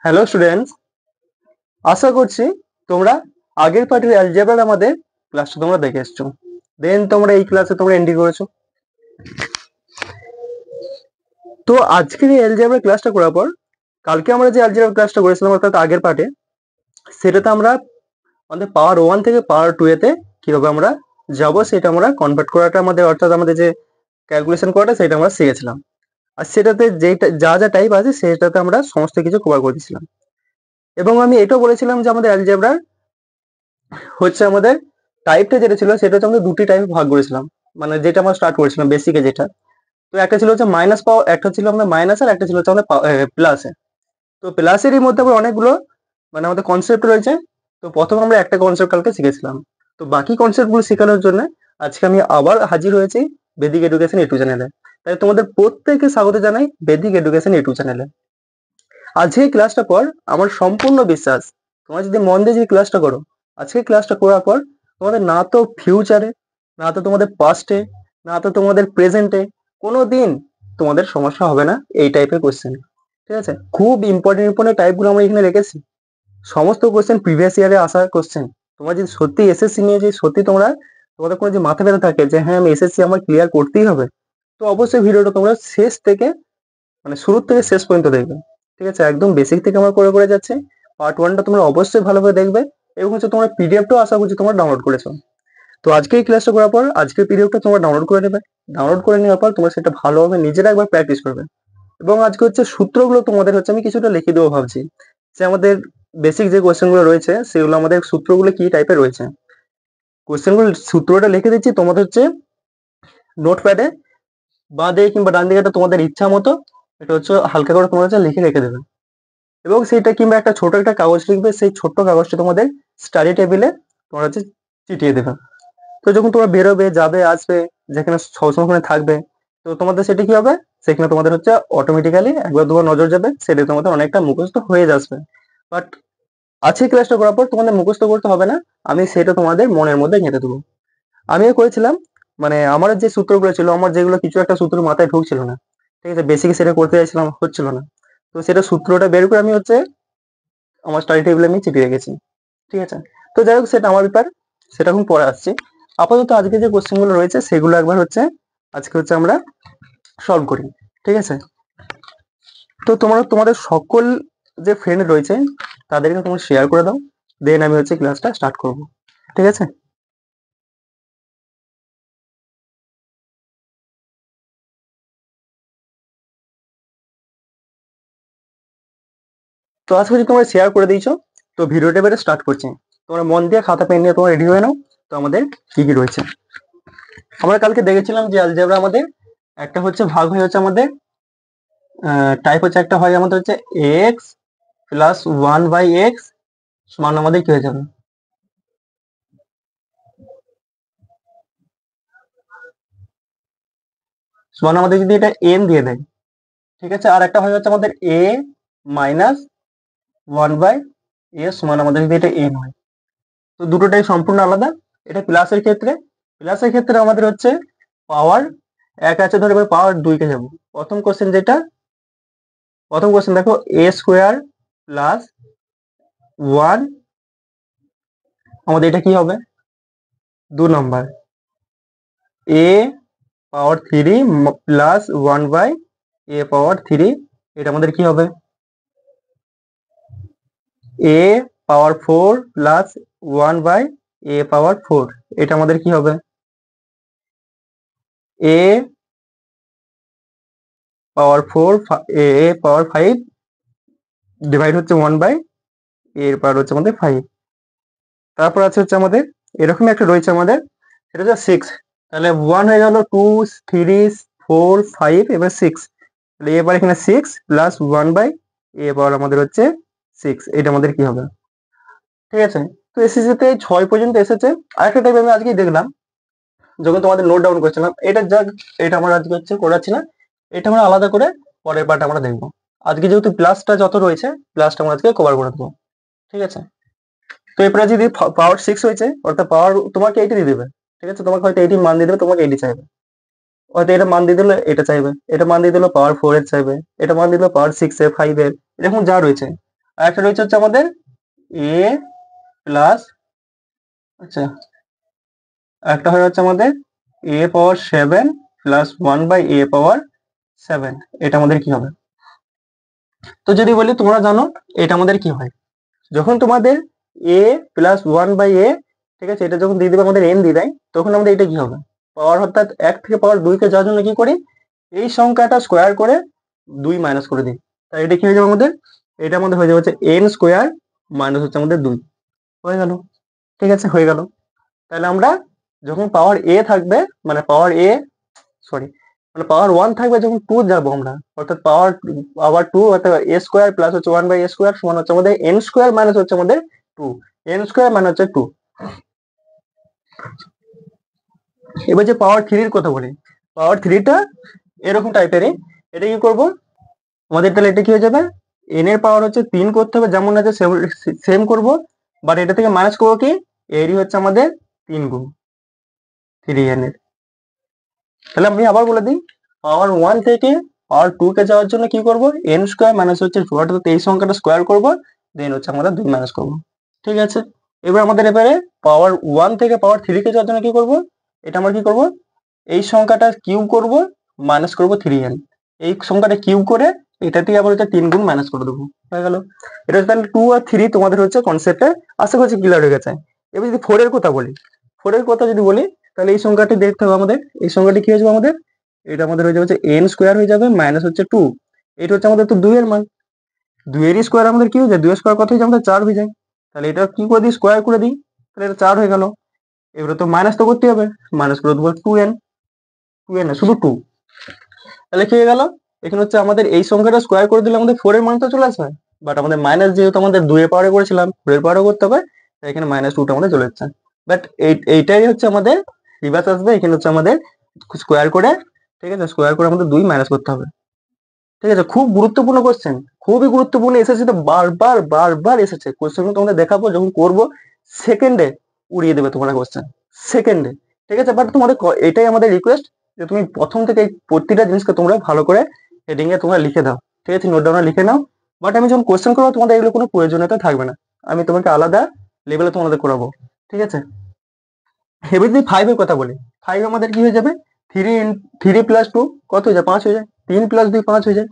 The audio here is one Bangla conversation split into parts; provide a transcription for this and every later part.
হ্যালো স্টুডেন্টস, আশা করছি তোমরা আগের পার্টের অ্যালজেব্রার আমাদের ক্লাসটা তোমরা দেখে এসছো। দেন তোমরা এই ক্লাসে তোমরা এন্ট্রি করেছো। তো আজকের এই অ্যালজেব্রার ক্লাসটা করার পর কালকে আমরা যে অ্যালজেব্রার ক্লাসটা করেছিলাম অর্থাৎ আগের পার্টে, সেটাতে আমরা আমাদের পাওয়ার 1 থেকে পাওয়ার 2 এতে কিভাবে আমরা যাব সেটা আমরা কনভার্ট করাটা আমাদের অর্থাৎ আমাদের যে ক্যালকুলেশন করাটা সেটা আমরা শিখেছিলাম। আর সেটাতে যেটা যা যা টাইপ আছে সেটাতে আমরা সমস্ত কিছু কভার করে দিয়েছিলাম। এবং আমি এটাও বলেছিলাম যে আমাদের অ্যালজেব্রার হচ্ছে আমাদের টাইপটা যেটা ছিল সেটা হচ্ছে আমরা দুটি টাইপে ভাগ করেছিলাম। মানে যেটা আমরা স্টার্ট করেছিলাম বেসিকে যেটা, তো একটা ছিল হচ্ছে মাইনাস পাওয়ার, একটা ছিল আমাদের মাইনাস, আর একটা ছিল হচ্ছে আমাদের প্লাসে। তো প্লাসেরই মধ্যে আবার অনেকগুলো মানে আমাদের কনসেপ্ট রয়েছে। তো প্রথম আমরা একটা কনসেপ্ট কালকে শিখেছিলাম। তো বাকি কনসেপ্টগুলো শেখানোর জন্য আজকে আমি আবার হাজির হয়েছি বেদিক এডুকেশন ইউটিউব চ্যানেলে। তাই তোমাদের প্রত্যেককে স্বাগত জানাই বেদিক এডুকেশন ইউটিউব চ্যানেলে। আজকে এই ক্লাসটা পর আমার সম্পূর্ণ বিশ্বাস তোমরা যদি মন দিয়ে যদি ক্লাসটা করো, আজকে ক্লাসটা করার পর তোমাদের না তো ফিউচারে, না তো তোমাদের পাস্টে, না তো তোমাদের প্রেজেন্টে কোনো দিন তোমাদের সমস্যা হবে না এই টাইপের কোশ্চেন। ঠিক আছে, খুব ইম্পর্টেন্ট ইম্পর্টেন্ট টাইপগুলো আমরা এখানে রেখেছি। সমস্ত কোশ্চেন প্রিভিয়াস ইয়ারে আসা কোশ্চেন। তোমরা যদি সত্যি এসএসসি নিয়ে যে সত্যি তোমাদের কোনো যে মাথা ব্যথা থাকে যে হ্যাঁ আমি এসএসসি আমার ক্লিয়ার করতেই হবে, তো অবশ্যই ভিডিওটা তোমরা শেষ থেকে মানে শুরু থেকে শেষ পর্যন্ত দেখবে। ঠিক আছে, একদম বেসিক থেকে আমরা করে করে যাচ্ছি। পার্ট 1টা তোমরা অবশ্যই ভালোভাবে দেখবে এবং হচ্ছে তোমরা পিডিএফটাও আশা করছি তোমরা ডাউনলোড করেছো। তো আজকে এই ক্লাসটা করার পর আজকের পিডিএফটা তোমরা ডাউনলোড করে নেবে। ডাউনলোড করে নেওয়ার পর তোমরা সেটা ভালোভাবে নিজেরা একবার প্র্যাকটিস করবে। এবং আজকে হচ্ছে সূত্রগুলো তোমাদের হচ্ছে আমি কিছুটা লিখে দেবো ভাবছি, যে আমাদের বেসিক যে কোয়েশ্চেনগুলো রয়েছে সেগুলো আমাদের সূত্রগুলো কি টাইপের রয়েছে। কোয়েশ্চেনগুলো সূত্রটা লিখে দিচ্ছি তোমাদের হচ্ছে নোটপ্যাডে বাঁ দিকে কিংবা ডান দিকে, এটা তোমাদের ইচ্ছা মতো এটা হচ্ছে হালকা করে তোমরা হচ্ছে লিখে রেখে দেবে। এবং সেটা কিংবা একটা ছোট একটা কাগজ লিখবে, সেই ছোট্ট কাগজটা তোমাদের স্টাডি টেবিলে তোমরা হচ্ছে চিটিয়ে দেবে। তো যখন তোমরা বেরোবে, যাবে, আসবে, যেখানে সবসময় ওখানে থাকবে, তো তোমাদের সেটা কি হবে, সেখানে তোমাদের হচ্ছে অটোমেটিক্যালি একবার দুবার নজর যাবে, সেটা তোমাদের অনেকটা মুখস্থ হয়ে যাবে। বাট আজকে ক্লাসটা করার পর তোমাদের মুখস্থ করতে হবে না, আমি সেটা তোমাদের মনের মধ্যে গেঁথে দেবো। আমিও করেছিলাম, মানে আমার যে সূত্রগুলো ছিল, আমার যেগুলো কিছু একটা সূত্র মাথায় ঢুকছিল না, ঠিক আছে, বেসিক সেটা করতে চাইছিলাম, হচ্ছিল না। তো সেটা সূত্রটা বের করে আমি হচ্ছে আমার স্টাডি টেবিলে আমি চিপিয়ে রেখেছি। ঠিক আছে, তো যাই হোক সেটা আমার ব্যাপার, সেটা এখন পরে আসছি। আপাতত আজকে যে কোশ্চেন গুলো রয়েছে সেগুলো একবার হচ্ছে আজকে হচ্ছে আমরা সলভ করি। ঠিক আছে, তো তোমরা তোমাদের সকল যে ফ্রেন্ড রয়েছে তাদেরকে তোমরা শেয়ার করে দাও, দেন আমি হচ্ছে ক্লাসটা স্টার্ট করব। ঠিক আছে, তো আজকে যদি তোমরা শেয়ার করে দিয়েছো, তো ভিডিওটা এবারে স্টার্ট করছি। তোমরা মন দিয়ে খাতা পেন নিয়ে তোমরা রেডি হয়ে নাও। তো আমাদের কি কি রয়েছে, আমরা কালকে দেখেছিলাম যে অ্যালজেব্রা আমাদের একটা হচ্ছে ভাগ হয়ে হচ্ছে আমাদের টাইপ হচ্ছে একটা হয় আমাদের হচ্ছে এক্স প্লাস 1/x সমান আমাদের কি হয়ে যাবে, সমান আমাদের যদি এটা n দিয়ে দেয়। ঠিক আছে, আর একটা হয় হচ্ছে আমাদের a মাইনাস 1/a সমান আমাদের যদি এটা n হয়। তো দুটোটাই সম্পূর্ণ আলাদা। এটা প্লাসের ক্ষেত্রে আমাদের হচ্ছে পাওয়ার এক আছে, ধরে এবার পাওয়ার 2 কে যাবো। প্রথম কোশ্চেন দেখো, a স্কোয়ার প্লাস 1, আমাদের এটা কি হবে 2 নম্বর, a পাওয়ার 3 প্লাস 1/a পাওয়ার 3, এটা আমাদের কি হবে a পাওয়ার 4 প্লাস 1/a পাওয়ার 4, এটা আমাদের কি হবে a power 4 a power 5 divide হচ্ছে 1/a এর পাওয়ার হচ্ছে আমাদের 5। তারপর আছে হচ্ছে আমাদের এরকম একটা রয়েছে আমাদের, সেটা হচ্ছে 6। তাহলে 1 হয়ে গেল, 2, 3, 4, 5, এবার 6। তাহলে এবার এখানে 6 প্লাস 1/a পাওয়ার আমাদের হচ্ছে 6, এটা আমাদের কি হবে। ঠিক আছে, তো এসএসসি তে 6 পর্যন্ত এসেছে। আরেকটা টাইপ আমি আজকে দেখলাম যখন তোমাদের নোট ডাউন করছিলাম, এটা যাক, এটা আমরা আজকে হচ্ছে করাচ্ছি না, এটা আমরা আলাদা করে পরের পার্ট আমরা দেখবো। আজকে যেহেতু প্লাসটা যত রয়েছে, প্লাসটা আমরা আজকে কভার করে দেবো। ঠিক আছে, তো এরপরে যদি পাওয়ার 6 হয়েছে, অর্থাৎ পাওয়ার তোমাকে 80 দিয়ে দেবে। ঠিক আছে, তোমাকে হয়তো 80 মান দিয়ে দেবে, তোমাকে 80 চাইবে, হয়তো এটা মান দিয়ে দিলে এটা চাইবে, এটা মান দিয়ে দিলে পাওয়ার 4 এর চাইবে, এটা মান দিলে পাওয়ার 6 এর, 5 এর, এরকম যা রয়েছে। আর একটা রয়েছে হচ্ছে আমাদের এ প্লাস, আচ্ছা একটা হয়ে যাচ্ছে আমাদের এ পাওয়ার 7 প্লাস 1/a⁻7। এটা আমাদের কি হবে? তো যদি বলি তোমরা জানো এটা আমাদের কি হয়, যখন তোমাদের এ প্লাস 1/a, ঠিক আছে, এটা যখন দিয়ে দেবে আমাদের n দিয়ে দেয়, তখন আমাদের এটা কি হবে? পাওয়ার, অর্থাৎ 1 থেকে পাওয়ার 2 কে যাওয়ার জন্য কি করি, এই সংখ্যাটা স্কোয়ার করে 2 মাইনাস করে দিই। তাই এটা কি হয়ে যাবে আমাদের? এটা আমাদের হয়ে যাবে হচ্ছে n স্কোয়ার মাইনাস হচ্ছে আমাদের 2। হয়ে গেল, ঠিক আছে, হয়ে গেল। তাহলে আমরা যখন পাওয়ার a থাকবে, মানে পাওয়ার a, সরি, মানে পাওয়ার 1 থাকবে যখন 2 যাবো আমরা, অর্থাৎ পাওয়ার পাওয়ার 2, অর্থাৎ a স্কোয়ার প্লাস হচ্ছে 1/a স্কোয়ার সমান হচ্ছে আমাদের n স্কোয়ার মাইনাস হচ্ছে আমাদের 2, n স্কোয়ার মানে হচ্ছে 2। এবার যে পাওয়ার 3 এর কথা বলি, পাওয়ার 3 টা এরকম টাইপেরই। এটা কি করব আমাদের, তাহলে এটা কি হয়ে যাবে, n এর পাওয়ার হচ্ছে 3 করতে হবে, যেমন আছে সেম করব, বাট এটা থেকে মাইনাস করবো কি, এরই হচ্ছে আমাদের 3 গুণ 3n এর। তাহলে আমি আবার বলে দিই, পাওয়ার 1 থেকে পাওয়ার 2 কে যাওয়ার জন্য কি করব, n স্কোয়ার মাইনাস হচ্ছে 2, অর্থাৎ এই সংখ্যাটা স্কোয়ার করব, দেন হচ্ছে আমরা 2 মাইনাস করব। ঠিক আছে, এবার আমাদের এবারে পাওয়ার 1 থেকে পাওয়ার 3 কে যাওয়ার জন্য কি করব, এটা আমরা কি করব, এই সংখ্যাটা কিউব করব, মাইনাস করব 3n, এই সংখ্যাটা কিউব করে এটা থেকে আবার হচ্ছে 3 গুণ মাইনাস করে দেবো। হয়ে গেল। এটা হচ্ছে তাহলে 2 আর 3 তোমাদের হচ্ছে কনসেপ্টে আশা করছি ক্লিয়ার হয়ে গেছে। এবার যদি 4 এর কথা বলি, 4 এর কথা যদি বলি, তাহলে এই সংখ্যাটি দেখতে হবে আমাদের, এই সংখ্যাটি কি হয়ে যাবে আমাদের, এটা আমাদের হয়ে যাবে হচ্ছে n স্কোয়ার হয়ে যাবে মাইনাস হচ্ছে 2। এটা হচ্ছে আমাদের তো 2 এর মান, 2 এর স্কোয়ার আমাদের কি হয়ে যায়, 2 এর স্কোয়ার কত হয়ে যায় আমাদের 4 হয়ে যায়। তাহলে এটা কি করে দিই, স্কোয়ার করে দিই, তাহলে এটা 4 হয়ে গেল। এবারে তো মাইনাস তো করতে হবে, মাইনাস করে দেবো 2n, 2n না শুধু 2। তাহলে কি হয়ে গেল, এখানে হচ্ছে আমাদের এই সংখ্যাটা স্কোয়ার করে দিলে আমাদের 4 এর মান তো চলে আসবে, বাট আমাদের মাইনাস যেহেতু আমাদের 2 এর পাওয়ারে করেছিলাম, 4 এর পাওয়ারে করতে হবে, তাই এখানে মাইনাস 2টা আমাদের চলে যাচ্ছে। বাট এইটাই হচ্ছে আমাদের রিভার্স আসবে, এখানে হচ্ছে আমাদের স্কোয়ার করে, ঠিক আছে, স্কোয়ার করে আমাদের 2 মাইনাস করতে হবে। ঠিক আছে, খুব গুরুত্বপূর্ণ কোশ্চেন, খুবই গুরুত্বপূর্ণ, এসেছে তো বারবার বারবার এসেছে কোশ্চেন, তোমাদের দেখাবো যখন করবো, সেকেন্ডে উড়িয়ে দেবে তোমরা কোশ্চেন, সেকেন্ডে। ঠিক আছে, বাট তোমাদের এটাই আমাদের রিকোয়েস্ট, যে তুমি প্রথম থেকে এই প্রতিটা জিনিসকে তোমরা ভালো করে হেডিং এ তোমরা লিখে দাও, ঠিক আছে, নোট ডাউনে লিখে নাও। বাট আমি যখন কোশ্চেন করবো তোমাদের এগুলো কোনো প্রয়োজনীয়তা থাকবে না, আমি তোমাকে আলাদা লেভেলে তোমাদের করাবো। ঠিক আছে, এবার যদি 5 এর কথা বলি, 5 আমাদের কি হয়ে যাবে, 3 প্লাস 2 কত হয়ে যায়, 5 হয়ে যায়, 3 প্লাস 2 5 হয়ে যায়।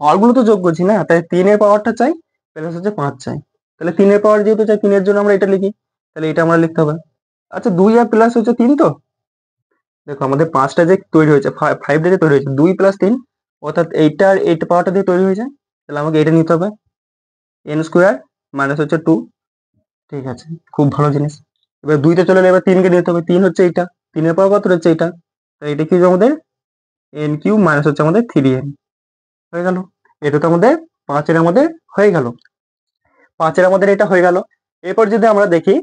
পাওয়ার গুলো তো যোগ করছি না, তাই 3 এর পাওয়ারটা চাই, প্লাস হচ্ছে 5 চাই। তাহলে 3 এর পাওয়ার যেহেতু চাই, 3 এর জন্য আমরা এটা লিখি, তাহলে এটা আমরা লিখতে হবে। আচ্ছা 2 আর প্লাস হচ্ছে 3, তো দেখো আমাদের 5টা যে তৈরি হয়েছে, 5টা যে তৈরি হয়েছে, 2 প্লাস 3, অর্থাৎ এইটা আর এইটা পাওয়ারটা দিয়ে তৈরি হয়েছে, তাহলে আমাকে এটা নিতে হবে, n স্কোয়ার মাইনাস হচ্ছে 2। ঠিক আছে, খুব ভালো জিনিস। এবার 2তে চলে এলে এবার 3 কে নিতে হবে, 3 হচ্ছে এইটা, 3 এর পাওয়ার কত হচ্ছে এইটা, তাই এটা কি হবে আমাদের n কিউব মাইনাস হচ্ছে আমাদের 3n। হয়ে গেল, এটা তো আমাদের 5 এর আমাদের হয়ে গেল, 5 এর আমাদের এটা হয়ে গেল। এরপর যদি আমরা দেখি,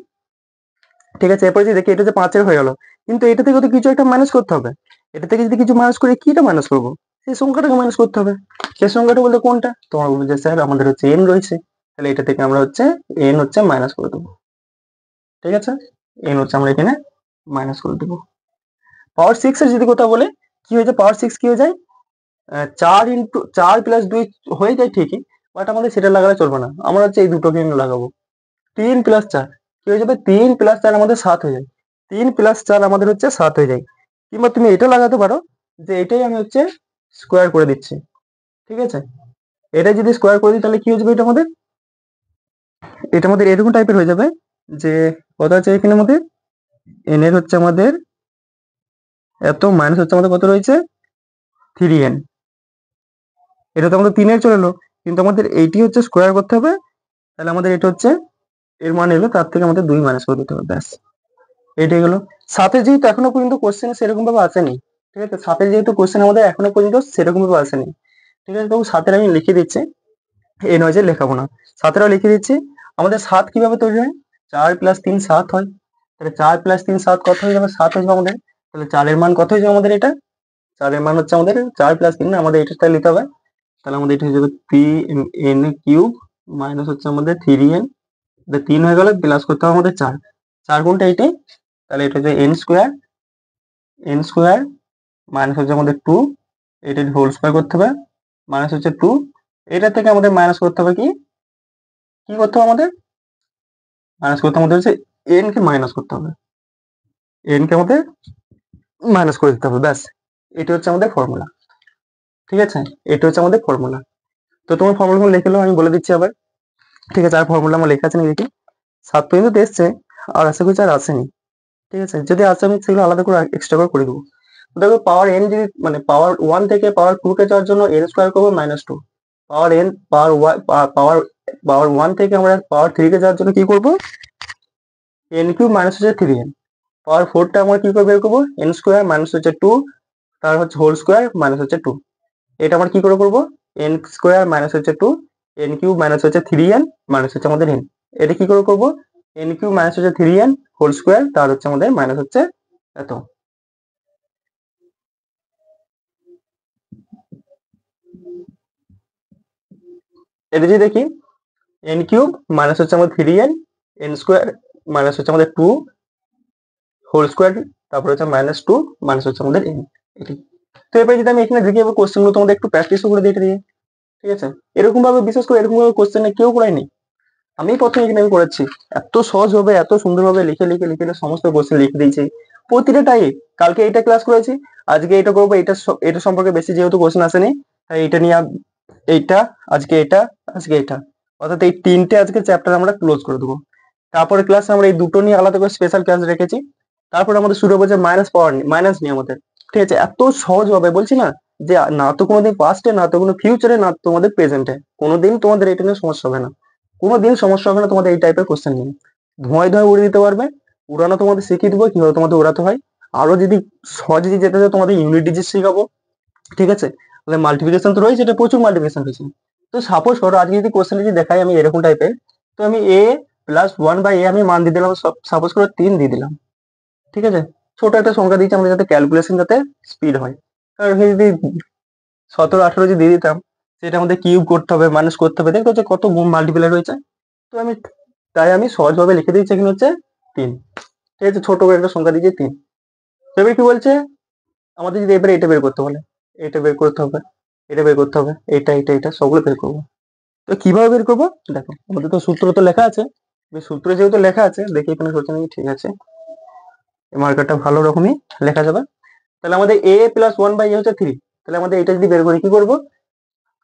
ঠিক আছে, এরপর যদি দেখি এটা যে 5 এর হয়ে গেল, কিন্তু এটা থেকে তো কিছু একটা মাইনাস করতে হবে, এটা থেকে যদি কিছু মাইনাস করে কিটা মাইনাস করবো, সেই সংখ্যাটাকে মাইনাস করতে হবে। সেই সংখ্যাটা বলতে কোনটা, তোমার বলবে যে স্যার আমাদের হচ্ছে n রয়েছে, তাহলে এটা থেকে আমরা হচ্ছে n হচ্ছে মাইনাস করে দেবো। ঠিক আছে, n হচ্ছে আমরা এখানে মাইনাস করে দেবো। পাওয়ার 6 এর যদি কথা বলে, কি হয়ে যায়, পাওয়ার 6 কি হয়ে যায়, 4 প্লাস 2 হয়ে যায় ঠিকই, বাট আমাদের সেটা লাগালে চলবে না, আমরা হচ্ছে এই দুটোকে লাগাবো। 3 প্লাস 4 কি হয়ে যাবে, 3 প্লাস 4 আমাদের 7 হয়ে যায়, 3 প্লাস 4 আমাদের হচ্ছে 7 হয়ে যায়। কিংবা তুমি এটা লাগাতে পারো, যে এটাই আমি হচ্ছে স্কোয়ার করে দিচ্ছি। ঠিক আছে, এটা যদি স্কোয়ার করে দিই তাহলে কি হয়ে যাবে, এটা আমাদের এরকম টাইপের হয়ে যাবে, যে কথা হচ্ছে এখানে আমাদের n এর হচ্ছে আমাদের এত মাইনাস হচ্ছে আমাদের কত রয়েছে 3n, এটা তো আমাদের 3 এর চলে এলো, কিন্তু আমাদের এইটি হচ্ছে স্কোয়ার করতে হবে, তাহলে আমাদের এটা হচ্ছে এর মান এলো, তার থেকে আমাদের 2 মাইনাস করে দিতে হবে, ব্যাস এটাই হলো। সাথে যেহেতু এখনো পর্যন্ত কোশ্চেন সেরকম ভাবে আসেনি, ঠিক আছে, সাথে যেহেতু কোশ্চেন আমাদের এখনো পর্যন্ত সেরকম ভাবে আসেনি, ঠিক আছে, তবু সাথে আমি লিখে দিচ্ছি, এই নয় যে লেখাবো না, সাথেও লিখে দিচ্ছি। আমাদের 7 কিভাবে তৈরি হয়, 4 প্লাস 3 7 হয়, তাহলে 4 প্লাস 3 7 কত হয়ে যাবে, 7 হয়ে যাবে আমাদের। তাহলে 4 এর মান কত হয়ে যাবে আমাদের, এটা 4 এর মান হচ্ছে আমাদের 4 প্লাস 3, আমাদের এটা তাহলে নিতে হবে, তাহলে আমাদের এটা হয়ে যাবে 3n কিউব মাইনাস হচ্ছে আমাদের 3n, 3 হয়ে গেল, প্লাস করতে হবে আমাদের 4, 4 গুণটা এইটাই, তাহলে এটা হচ্ছে n স্কোয়ার মাইনাস হচ্ছে আমাদের 2, এটা হোল স্কোয়ার করতে হবে, মাইনাস হচ্ছে 2, এটা থেকে আমাদের মাইনাস করতে হবে কি কি করতে হবে আমাদের? মাইনাস করতে আমাদের হচ্ছে এন কে মাইনাস করতে হবে, এন কে আমাদের মাইনাস করে দিতে হবে, ব্যাস। এটা হচ্ছে আমাদের ফর্মুলা, ঠিক আছে? এটা হচ্ছে আমাদের ফর্মুলা। তো তোমার ফর্মুলাগুলো লিখে নাও, আমি বলে দিচ্ছি আবার, ঠিক আছে? আর ফর্মুলা আমার লেখা আছে না দেখি, 7 পর্যন্ত তো এসছে, আর আশা করছি আর আসেনি, ঠিক আছে? যদি আসে আমি সেগুলো আলাদা করে এক্সট্রা করে দেবো। দেখো পাওয়ার এন যদি মানে পাওয়ার 1 থেকে পাওয়ার 2 কে যাওয়ার জন্য এন স্কোয়ার করবো -2, পাওয়ার এন পাওয়ার পাওয়ার 1 থেকে আমরা পাওয়ার 3 কে যাওয়ার জন্য কি করব? এন কিউব মাইনাস হচ্ছে 3n। পাওয়ার 4 টা আমরা কি করে বের করবো? এন স্কোয়ার মাইনাস হচ্ছে 2, তার হচ্ছে হোল স্কোয়ার মাইনাস হচ্ছে 2। এটা আমরা কি করে করবো? এন স্কোয়ার মাইনাস হচ্ছে 2, এন কিউব মাইনাস হচ্ছে 3n মাইনাস হচ্ছে আমাদের এন। এটা কি করে করবো? এন কিউব মাইনাস হচ্ছে 3n হোল স্কোয়ার, তার হচ্ছে আমাদের মাইনাস হচ্ছে এত। এটা যদি দেখি, এন কিউব মাইনাস হচ্ছে আমাদের 3n, এন স্কোয়ার মাইনাস হচ্ছে আমাদের 2 হোল স্কোয়ার, তারপরে হচ্ছে -2 মাইনাস হচ্ছে আমাদের এন। এটি। তো এবারে যদি আমি এখানে দেখি এবার কোশ্চেনগুলো তোমাদের একটু প্র্যাকটিসও করে দিই এটা দিয়ে, ঠিক আছে? এরকম ভাবে বিশেষ করে এরকম ভাবে কোশ্চেন কেউ করায়নি, আমি প্রথমে এখানে আমি করাচ্ছি। এত সহজ ভাবে এত সুন্দরভাবে লিখে লিখে লিখে লিখে সমস্ত কোশ্চেন লিখে দিয়েছি প্রতিটা টাইপ। কালকে এইটা ক্লাস করেছি, আজকে এটা করবো, এটা সম্পর্কে বেশি যেহেতু কোশ্চেন আসেনি তাই এটা নিয়ে এইটা, আজকে এটা, আজকে এটা, অর্থাৎ এই তিনটে আজকে চ্যাপ্টার আমরা ক্লোজ করে দেবো। তারপরে ক্লাসে আমরা এই দুটো নিয়ে আলাদা করে স্পেশাল ক্লাস রেখেছি। তারপরে আমাদের শুরু হবে যে মাইনাস পাওয়ার নিয়ে, মাইনাস নিয়ে আমাদের, ঠিক আছে? এত সহজ ভাবে বলছি না, যে না তো কোনোদিন পাস্টে, না তো কোনো ফিউচারে, না তোমাদের প্রেজেন্টে, কোনোদিন তোমাদের এটা নিয়ে সমস্যা হবে না, কোনোদিন সমস্যা হবে না তোমাদের এই টাইপের কোশ্চেন নিয়ে। ধোঁয়ায় ধোঁয়ায় উড়ে দিতে পারবে, উড়ানো তোমাদের শিখিয়ে দেবো কিভাবে তোমাদের উড়াতে হয়। আরো যদি সহজে যদি যেতে চাও তোমাদের ইউনিট ডিজিট শিখাবো, ঠিক আছে? তাহলে মাল্টিপ্লিকেশন তো রয়েছে, এটা প্রচুর মাল্টিপ্লিকেশন রয়েছে। তো সাপোজ করো আজকে যদি কোশ্চেন যদি দেখাই আমি এরকম টাইপের, তো আমি a প্লাস 1/a আমি মান দিয়ে দিলাম, সাপোজ করে 3 দিয়ে দিলাম, ঠিক আছে? ছোট একটা সংখ্যা দিয়েছি আমাদের, যাতে ক্যালকুলেশন যাতে স্পিড হয়। কারণ যদি 17-18 যদি দিয়ে দিতাম, সেটা আমাদের কিউব করতে হবে, মাইনাস করতে হবে, দেখতে হচ্ছে কত মাল্টিপ্লাই রয়েছে। তো আমি তাই আমি সহজভাবে লিখে দিয়েছি এখানে হচ্ছে 3, ঠিক আছে? ছোট করে একটা সংখ্যা দিয়েছি 3। তো এবার কি বলছে আমাদের, যদি এবারে এটা বের করতে বলে, এটা বের করতে হবে, এটা বের করতে হবে, এটা সবগুলো বের করবো। তো কিভাবে বের করবো? দেখো আমাদের তো সূত্র তো লেখা আছে, সূত্র যেহেতু লেখা আছে দেখি এখানে হচ্ছে নাকি, ঠিক আছে? মার্কারটা ভালো রকমই লেখা যাবে। তাহলে আমাদের a প্লাস 1/a হচ্ছে 3। তাহলে আমাদের এটা যদি বের করি কি করবো?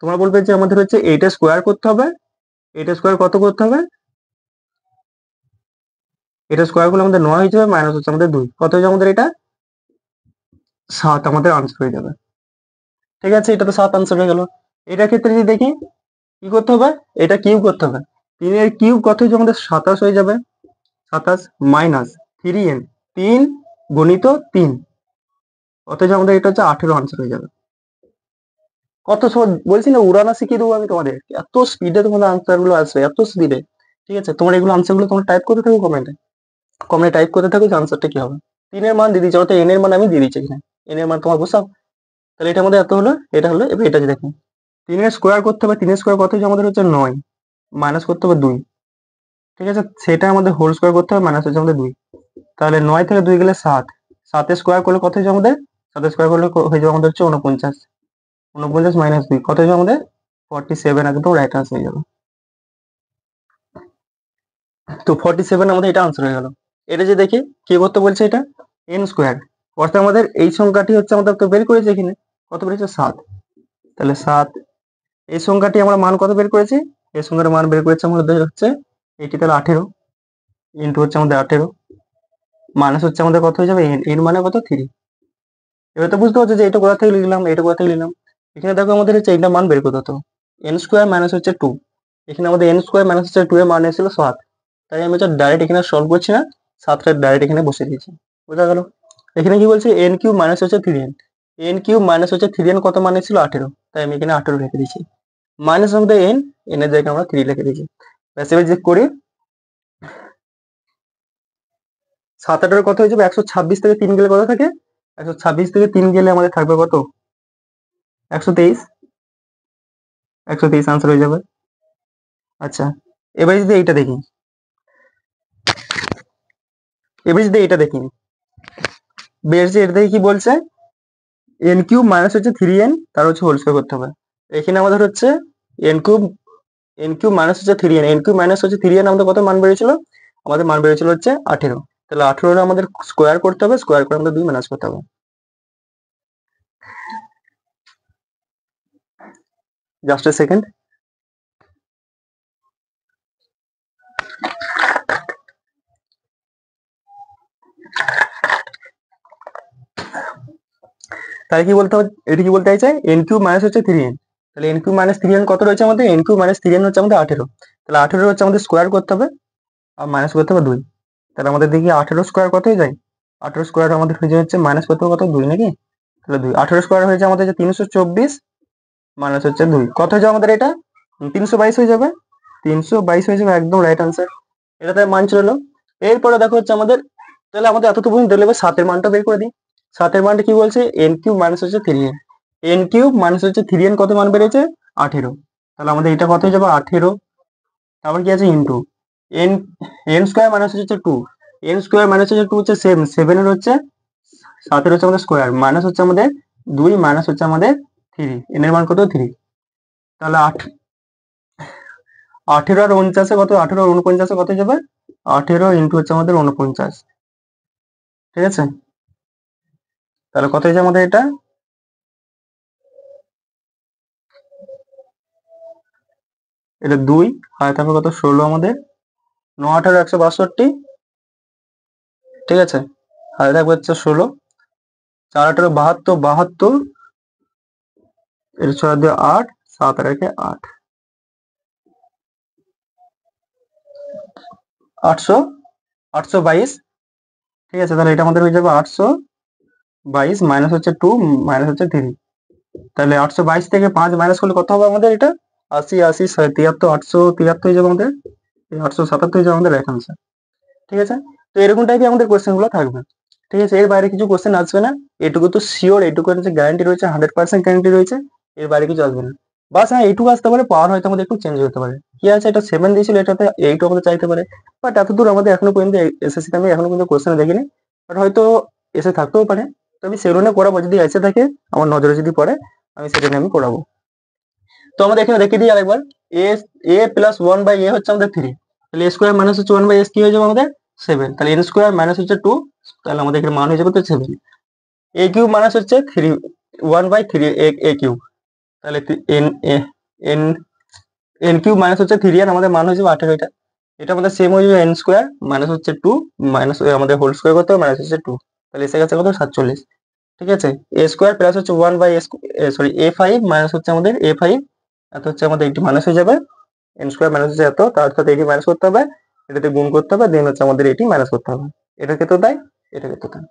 তোমরা বলবে যে আমাদের হচ্ছে এইটা স্কোয়ার করতে হবে, এটা স্কোয়ার কত করতে হবে? এটা স্কোয়ার করলে আমাদের 9 হয়ে যাবে, মাইনাস হচ্ছে আমাদের 2, কত হয়ে যাবে আমাদের? এটা 7 আমাদের আনসার হয়ে যাবে, ঠিক আছে? এটা তো 7 আনসার হয়ে গেল। এটার ক্ষেত্রে যদি দেখি কি করতে হবে, এটা কিউব করতে হবে, 3 এর কিউব কত হয়ে যাবে আমাদের? 27 হয়ে যাবে, 27 মাইনাস 3n, 3 গুণিত 3, কত হয়ে যাবে আমাদের? এটা হচ্ছে 18 আনসার হয়ে যাবে। কত সহজ বলছি না, উড়ানা শিখিয়ে দেবো আমি তোমাদের, এত স্পিডে তোমাদের আনসার গুলো আসবে, এত স্পিডে, ঠিক আছে? তোমরা এগুলো আনসার গুলো তোমরা টাইপ করতে থাকো কমেন্টে, কমেন্টে টাইপ করতে থাকো যে আনসারটা কি হবে। 3 এর মান দিয়ে দিচ্ছি, অর্থাৎ n এর মান আমি দিয়ে দিচ্ছি এখানে, n এর মান তোমার বসাও। তাহলে এটা আমাদের এত হলো, এটা হলো। এবার এটা যদি দেখো 3 এর স্কোয়ার করতে হবে, 3 এর স্কোয়ার কত হচ্ছে আমাদের? হচ্ছে 9, মাইনাস করতে হবে 2, ঠিক আছে? সেটা আমাদের হোল স্কোয়ার করতে হবে, মাইনাস হচ্ছে আমাদের 2। তাহলে 9 থেকে 2 গেলে 7, 7 এর স্কোয়ার করলে কত হয়ে যাবে আমাদের? 7 এর স্কোয়ার করলে হয়ে যাবে আমাদের হচ্ছে 49, 49 মাইনাস 2 কত হয়ে যাবে আমাদের? 47, একদম রাইট আনসার হয়ে যাবে। তো 47 আমাদের এটা আনসার হয়ে গেল। এটা যে দেখি কি করতে বলছে, এটা n স্কোয়ার, অর্থাৎ আমাদের এই সংখ্যাটি হচ্ছে আমাদের তো বের করেছে এখানে, কত বেরিয়েছে? 7। তাহলে 7, এই সংখ্যাটি আমরা মান কত বের করেছি? এই সংখ্যার মান বের করেছে আমাদের হচ্ছে এটি, তাহলে 18 ইন্টু হচ্ছে আমাদের 18 মাইনাস হচ্ছে আমাদের কত হয়ে যাবে? n মানে কত? 3। এবার তো বুঝতে পারছো যে এটা কোথা থেকে লিখলাম, এটা কোথা থেকে নিলাম। এখানে দেখো আমাদের হচ্ছে এইটা মান বের করতে হতো, n স্কোয়ার মাইনাস হচ্ছে 2, এখানে আমাদের n স্কোয়ার মাইনাস হচ্ছে 2 এর মান এসেছিল 7, তাই আমি হচ্ছে ডাইরেক্ট এখানে সলভ করছি না, 7টা ডাইরেক্ট এখানে বসে দিয়েছি। বোঝা গেল? এখানে কি বলছে? n কিউব মাইনাস হচ্ছে 3n, n কিউব মাইনাস হচ্ছে 3n কত মান এসেছিল? 18, তাই আমি এখানে 18 রেখে দিয়েছি, মাইনাস আমাদের n, n এর জায়গায় আমরা 3 লিখে দিয়েছি। ব্যাস এবার চেক করি, 7 কত হয়ে যাবে? 126 থেকে 3 গেলে কত থাকে? 126 থেকে 3 গেলে আমাদের থাকবে কত? 123, 123 আনসার হয়ে যাবে। আচ্ছা, এবারে যদি এইটা দেখি, এবারে যদি এটা দেখি, বেশ যে এটা দেখি কি বলছে, n কিউব মাইনাস হচ্ছে 3n, তার হচ্ছে হোল স্কয়ার করতে হবে। এখানে আমাদের হচ্ছে n cube N cube minus হচ্ছে 3n, এন কিউব মাইনাস হচ্ছে 3n, আমাদের কত মান বেরিয়েছিল? আমাদের মান বেরিয়েছিল হচ্ছে 18। তাহলে 18 আমাদের স্কোয়ার করতে হবে, স্কোয়ার করে আমাদের 2 মাইনাস করতে হবে। Just a second. তাহলে কি বলতে হবে, এটি কি বলতে চাইছে? এন কিউব মাইনাস হচ্ছে 3n, তাহলে এন কিউব মাইনাস 3n কত রয়েছে আমাদের? এন কিউব মাইনাস 3n হচ্ছে আমাদের 18। তাহলে 18 হচ্ছে আমাদের স্কোয়ার করতে হবে আর মাইনাস করতে হবে 2। তাহলে আমাদের দেখি 18 স্কোয়ার কত হয়ে যায়? 18 স্কোয়ার আমাদের হয়ে যায় হচ্ছে মাইনাস করতে হবে কত? 2 নাকি? তাহলে 2, 18 স্কোয়ার হয়ে যায় আমাদের যে 324 মাইনাস হচ্ছে 2, কত হয়ে যাবে আমাদের এটা? 322 হয়ে যাবে। 322 হয়ে যাবে, একদম রাইট আনসার। এটাতে মান চলে এলো। এরপরে দেখো হচ্ছে আমাদের, তাহলে আমাদের এতটুকু পর্যন্ত দিলে 7 এর মানটা বের করে দিই। 7 এর মানটা কি বলছে? এন কিউব মাইনাস হচ্ছে 3n, এন কিউব মাইনাস হচ্ছে 3n কত মান বেরিয়েছে? 18। তাহলে আমাদের এটা কত হয়ে যাবে? 18। তারপর কি আছে? Into N, N square minus হচ্ছে 2, এন স্কোয়ার মাইনাস হচ্ছে 2 হচ্ছে 7 এর হচ্ছে 7 এর হচ্ছে আমাদের স্কোয়ার, মাইনাস হচ্ছে আমাদের 2, মাইনাস হচ্ছে আমাদের 3, এন এর মান কত? 3। তাহলে 18 আর 49 কত? 18 আর 49 কত হয়ে যাবে? 18 ইন্টু হচ্ছে আমাদের 49, ঠিক আছে? তাহলে কত হয়েছে আমাদের এটা? এটা 2 আর তারপর কত? 16 আমাদের, 9 18 162, ঠিক আছে? আর থাকবে হচ্ছে 16, 4 18 72, 72 এর 6 দিয়ে 8, 7 আর 1 8, 800, 822, ঠিক আছে? তাহলে এটা আমাদের হয়ে যাবে 822 মাইনাস হচ্ছে 2 মাইনাস হচ্ছে 3। তাহলে 822 থেকে 5 মাইনাস করলে কত হবে আমাদের এটা? 80 80 73, 873 হয়ে যাবে আমাদের, 877 হয়ে যাবে আমাদের রাইট আনসার, ঠিক আছে? তো এরকম টাইপের আমাদের কোশ্চেন গুলো থাকবে, ঠিক আছে? এর বাইরে কিছু কোশ্চেন আসবে না, এটুকু তো শিওর, এটুকু হচ্ছে গ্যারান্টি রয়েছে, 100% গ্যারান্টি রয়েছে, এর বাইরে কিছু আসবে না। বাস হ্যাঁ, এইটুকু আসতে পারে, পাওয়ার হয়তো আমাদের একটু চেঞ্জ হতে পারে। কি আছে, এটা 7 দিয়েছিল, এটাতে 8 আমাদের চাইতে পারে, বাট এতদূর আমাদের এখনো পর্যন্ত এসএসসি তে আমি এখনো পর্যন্ত কোশ্চেন দেখিনি, বাট হয়তো এসে থাকতেও পারে। তো আমি সেগুলো নিয়ে করাবো, যদি এসে থাকে আমার নজরে যদি পড়ে আমি সেটা নিয়ে আমি করাবো। তো আমাদের এখানে দেখে দিই আরেকবার, এ এ প্লাস 1/a হচ্ছে আমাদের 3, তাহলে এ স্কোয়ার মাইনাস হচ্ছে 1/s কি হয়ে যাবে আমাদের? 7। তাহলে এন স্কোয়ার মাইনাস হচ্ছে 2, তাহলে আমাদের এখানে মান হয়ে যাবে তো 7। এ কিউব মাইনাস হচ্ছে 3, 1/3 এ কিউব, তাহলে N N N cube minus হচ্ছে 3 আর আমাদের মান হয়ে যাবে 18। এটা এটা আমাদের সেম হয়ে যাবে, এন স্কোয়ার মাইনাস হচ্ছে 2 মাইনাস আমাদের হোল স্কোয়ার করতে হবে, মাইনাস হচ্ছে 2, তাহলে এসে গেছে কত? 47, ঠিক আছে? এ স্কোয়ার প্লাস হচ্ছে 1/s, সরি a5 মাইনাস হচ্ছে আমাদের a5, এত হচ্ছে আমাদের একটি মাইনাস হয়ে যাবে, এন স্কোয়ার মাইনাস হচ্ছে এত, তার সাথে এটি মাইনাস করতে হবে, এটাতে গুণ করতে হবে, দেন হচ্ছে আমাদের এটি মাইনাস করতে হবে। এটা ক্ষেত্রে তাই, এটা ক্ষেত্রে তাই।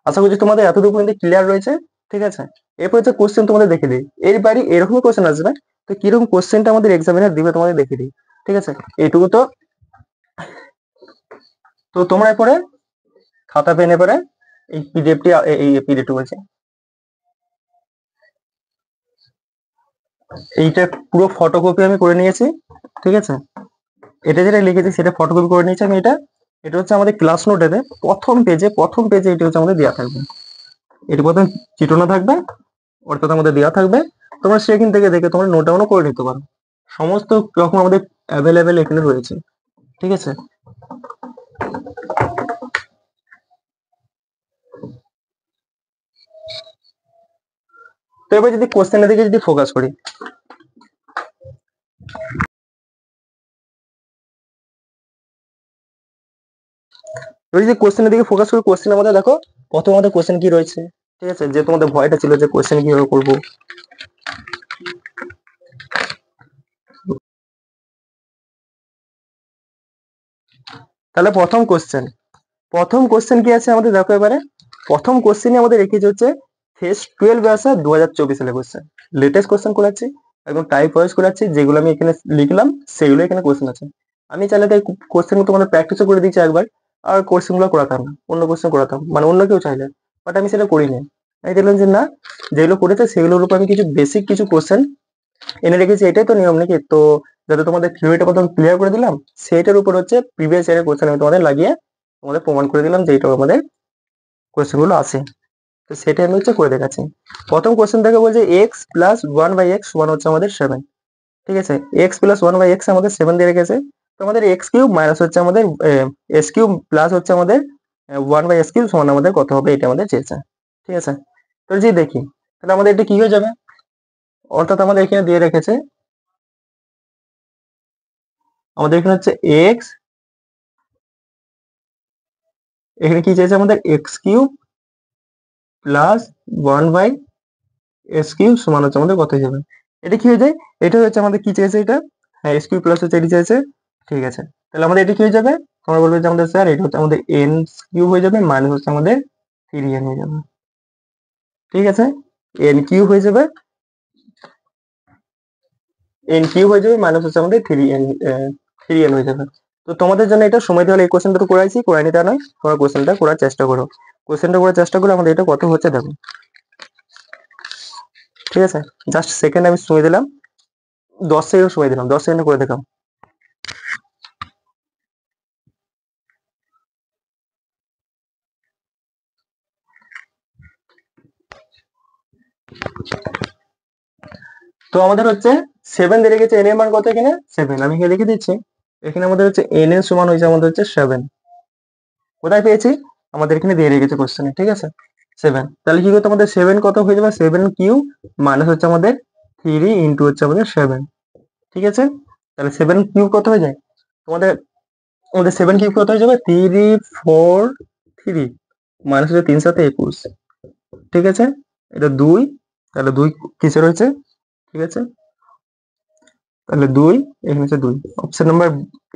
আশা করছি তোমাদের এতটুকু পর্যন্ত ক্লিয়ার রয়েছে, ঠিক আছে? এরপর হচ্ছে কোশ্চেন তোমাদের দেখে দিই, এর বাইরে এরকমই কোশ্চেন আসবে, তো কিরকম কোশ্চেনটা আমাদের এক্সামিনার দিবে তোমাদের দেখে দিই, ঠিক আছে? এইটুকু তো। তো তোমরা এরপরে খাতা পেন এবারে এই পিডিএফটি, এই পিডিএফটি বলছে, এইটা পুরো ফটোকপি আমি করে নিয়েছি, ঠিক আছে? এটা যেটা লিখেছি সেটা ফটোকপি করে নিয়েছি আমি। এটা এটা হচ্ছে আমাদের ক্লাস নোটেতে প্রথম পেজে এটি হচ্ছে আমাদের দেওয়া থাকবে, এটি প্রথম চিত্রনা থাকবে, অর্থাৎ আমাদের দেওয়া থাকবে, তোমরা সেখান থেকে দেখে তোমরা নোট ডাউনও করে নিতে পারো, সমস্ত রকম আমাদের অ্যাভেলেবেল এখানে রয়েছে, ঠিক আছে? তো এবার যদি কোশ্চেনের দিকে যদি ফোকাস করি, এবার যদি কোশ্চেনের দিকে ফোকাস করি, কোশ্চেন আমাদের দেখো প্রথম আমাদের কোশ্চেন কি রয়েছে, ঠিক আছে? যে তোমাদের ভয়টা ছিল যে কোশ্চেন কিভাবে করবো, তাহলে প্রথম কোশ্চেন কি আছে আমাদের দেখো এবারে। প্রথম কোশ্চেনে আমাদের রেখেছে হচ্ছে ফেজ 12 আসা 2024 সালে কোশ্চেন, লেটেস্ট কোশ্চেন করাচ্ছি, একদম টাইপ ওয়াইজ করাচ্ছি, যেগুলো আমি এখানে লিখলাম সেগুলো এখানে কোশ্চেন আছে। আমি চাইলে তাই কোশ্চেন তোমাদের প্র্যাকটিসও করে দিচ্ছি একবার, আর কোশ্চেন গুলো করাতাম না, অন্য কোশ্চেন করাতাম, মানে অন্য কেউ চাইলে, বাট আমি সেটা করি না। আমি দেখলাম যে না, যেগুলো করেছে সেগুলোর উপর আমি কিছু বেসিক কিছু কোশ্চেন এনে রেখেছি, এটাই তো নিয়ম নাকি? তো যাতে তোমাদের থিওরিটা প্রথম ক্লিয়ার করে দিলাম, সেটার উপর হচ্ছে প্রিভিয়াস ইয়ারের কোশ্চেন আমি তোমাদের লাগিয়ে তোমাদের প্রমাণ করে দিলাম যে এইটাও আমাদের কোশ্চেন গুলো আছে। তো সেটা আমি হচ্ছে করে দেখাচ্ছি। প্রথম কোশ্চেন থেকে বলছে এক্স প্লাস 1/x সমান হচ্ছে আমাদের 7, ঠিক আছে, x plus one by x আমাদের 7 দিয়ে রেখেছে। তো আমাদের এক্স কিউব মাইনাস হচ্ছে আমাদের এস কিউব প্লাস হচ্ছে আমাদের 1/s কিউব সমান আমাদের কত হবে, এটা আমাদের চেয়েছে। ঠিক আছে, তো যদি দেখি তাহলে আমাদের এটা কি হয়ে যাবে, অর্থাৎ আমাদের এখানে দিয়ে রেখেছে, আমাদের এখানে হচ্ছে এক্স, এখানে কি চেয়েছে আমাদের x cube plus 1/s cube সমান হচ্ছে আমাদের কত হয়ে যাবে। এটা কি হয়ে যায়, এটা হচ্ছে আমাদের কি চেয়েছে, এটা হ্যাঁ এস কিউব প্লাস হচ্ছে এটি চেয়েছে। ঠিক আছে, তাহলে আমাদের এটা কি হয়ে যাবে, তোমরা বলবে যে আমাদের স্যার এটা হচ্ছে আমাদের এন কিউব হয়ে যাবে মাইনাস হচ্ছে আমাদের 3n হয়ে যাবে। ঠিক আছে, এন কিউব হয়ে যাবে, এন কিউব হয়ে যাবে মাইনাস হচ্ছে আমাদের 3n হয়ে যাবে। তো তোমাদের জন্য এটা সময় দেওয়া, এই কোশ্চেনটা তো করাইছি, করাইনি তা নয়, তোমরা কোশ্চেনটা করার চেষ্টা করো, কোশ্চেনটা করার চেষ্টা করো, আমাদের এটা কত হচ্ছে দেখো। ঠিক আছে, জাস্ট সেকেন্ড আমি সময় দিলাম, 10 সেকেন্ড সময় দিলাম, 10 সেকেন্ডে করে দেখাও। তো আমাদের হচ্ছে 7 দিয়ে রেখেছে, এন এর মান কত এখানে 7, আমি এখানে লিখে দিচ্ছি, এখানে আমাদের হচ্ছে এন এর সমান হয়েছে আমাদের হচ্ছে 7, কোথায় পেয়েছি, আমাদের এখানে দিয়ে রেখেছে কোশ্চেনে। ঠিক আছে, 7, তাহলে কি করতে আমাদের 7 কত হয়ে যাবে, 7 কিউ মাইনাস হচ্ছে আমাদের 3 ইন্টু হচ্ছে আমাদের 7। ঠিক আছে, তাহলে 7 কিউব কত হয়ে যায় তোমাদের, আমাদের 7 কিউব কত হয়ে যাবে 3 4 3 মাইনাস হচ্ছে 3 7 21। ঠিক আছে, এটা 2, তাহলে 2 কিসে রয়েছে, ঠিক আছে, তাহলে 2, এখানে হচ্ছে 2, অপশন নাম্বার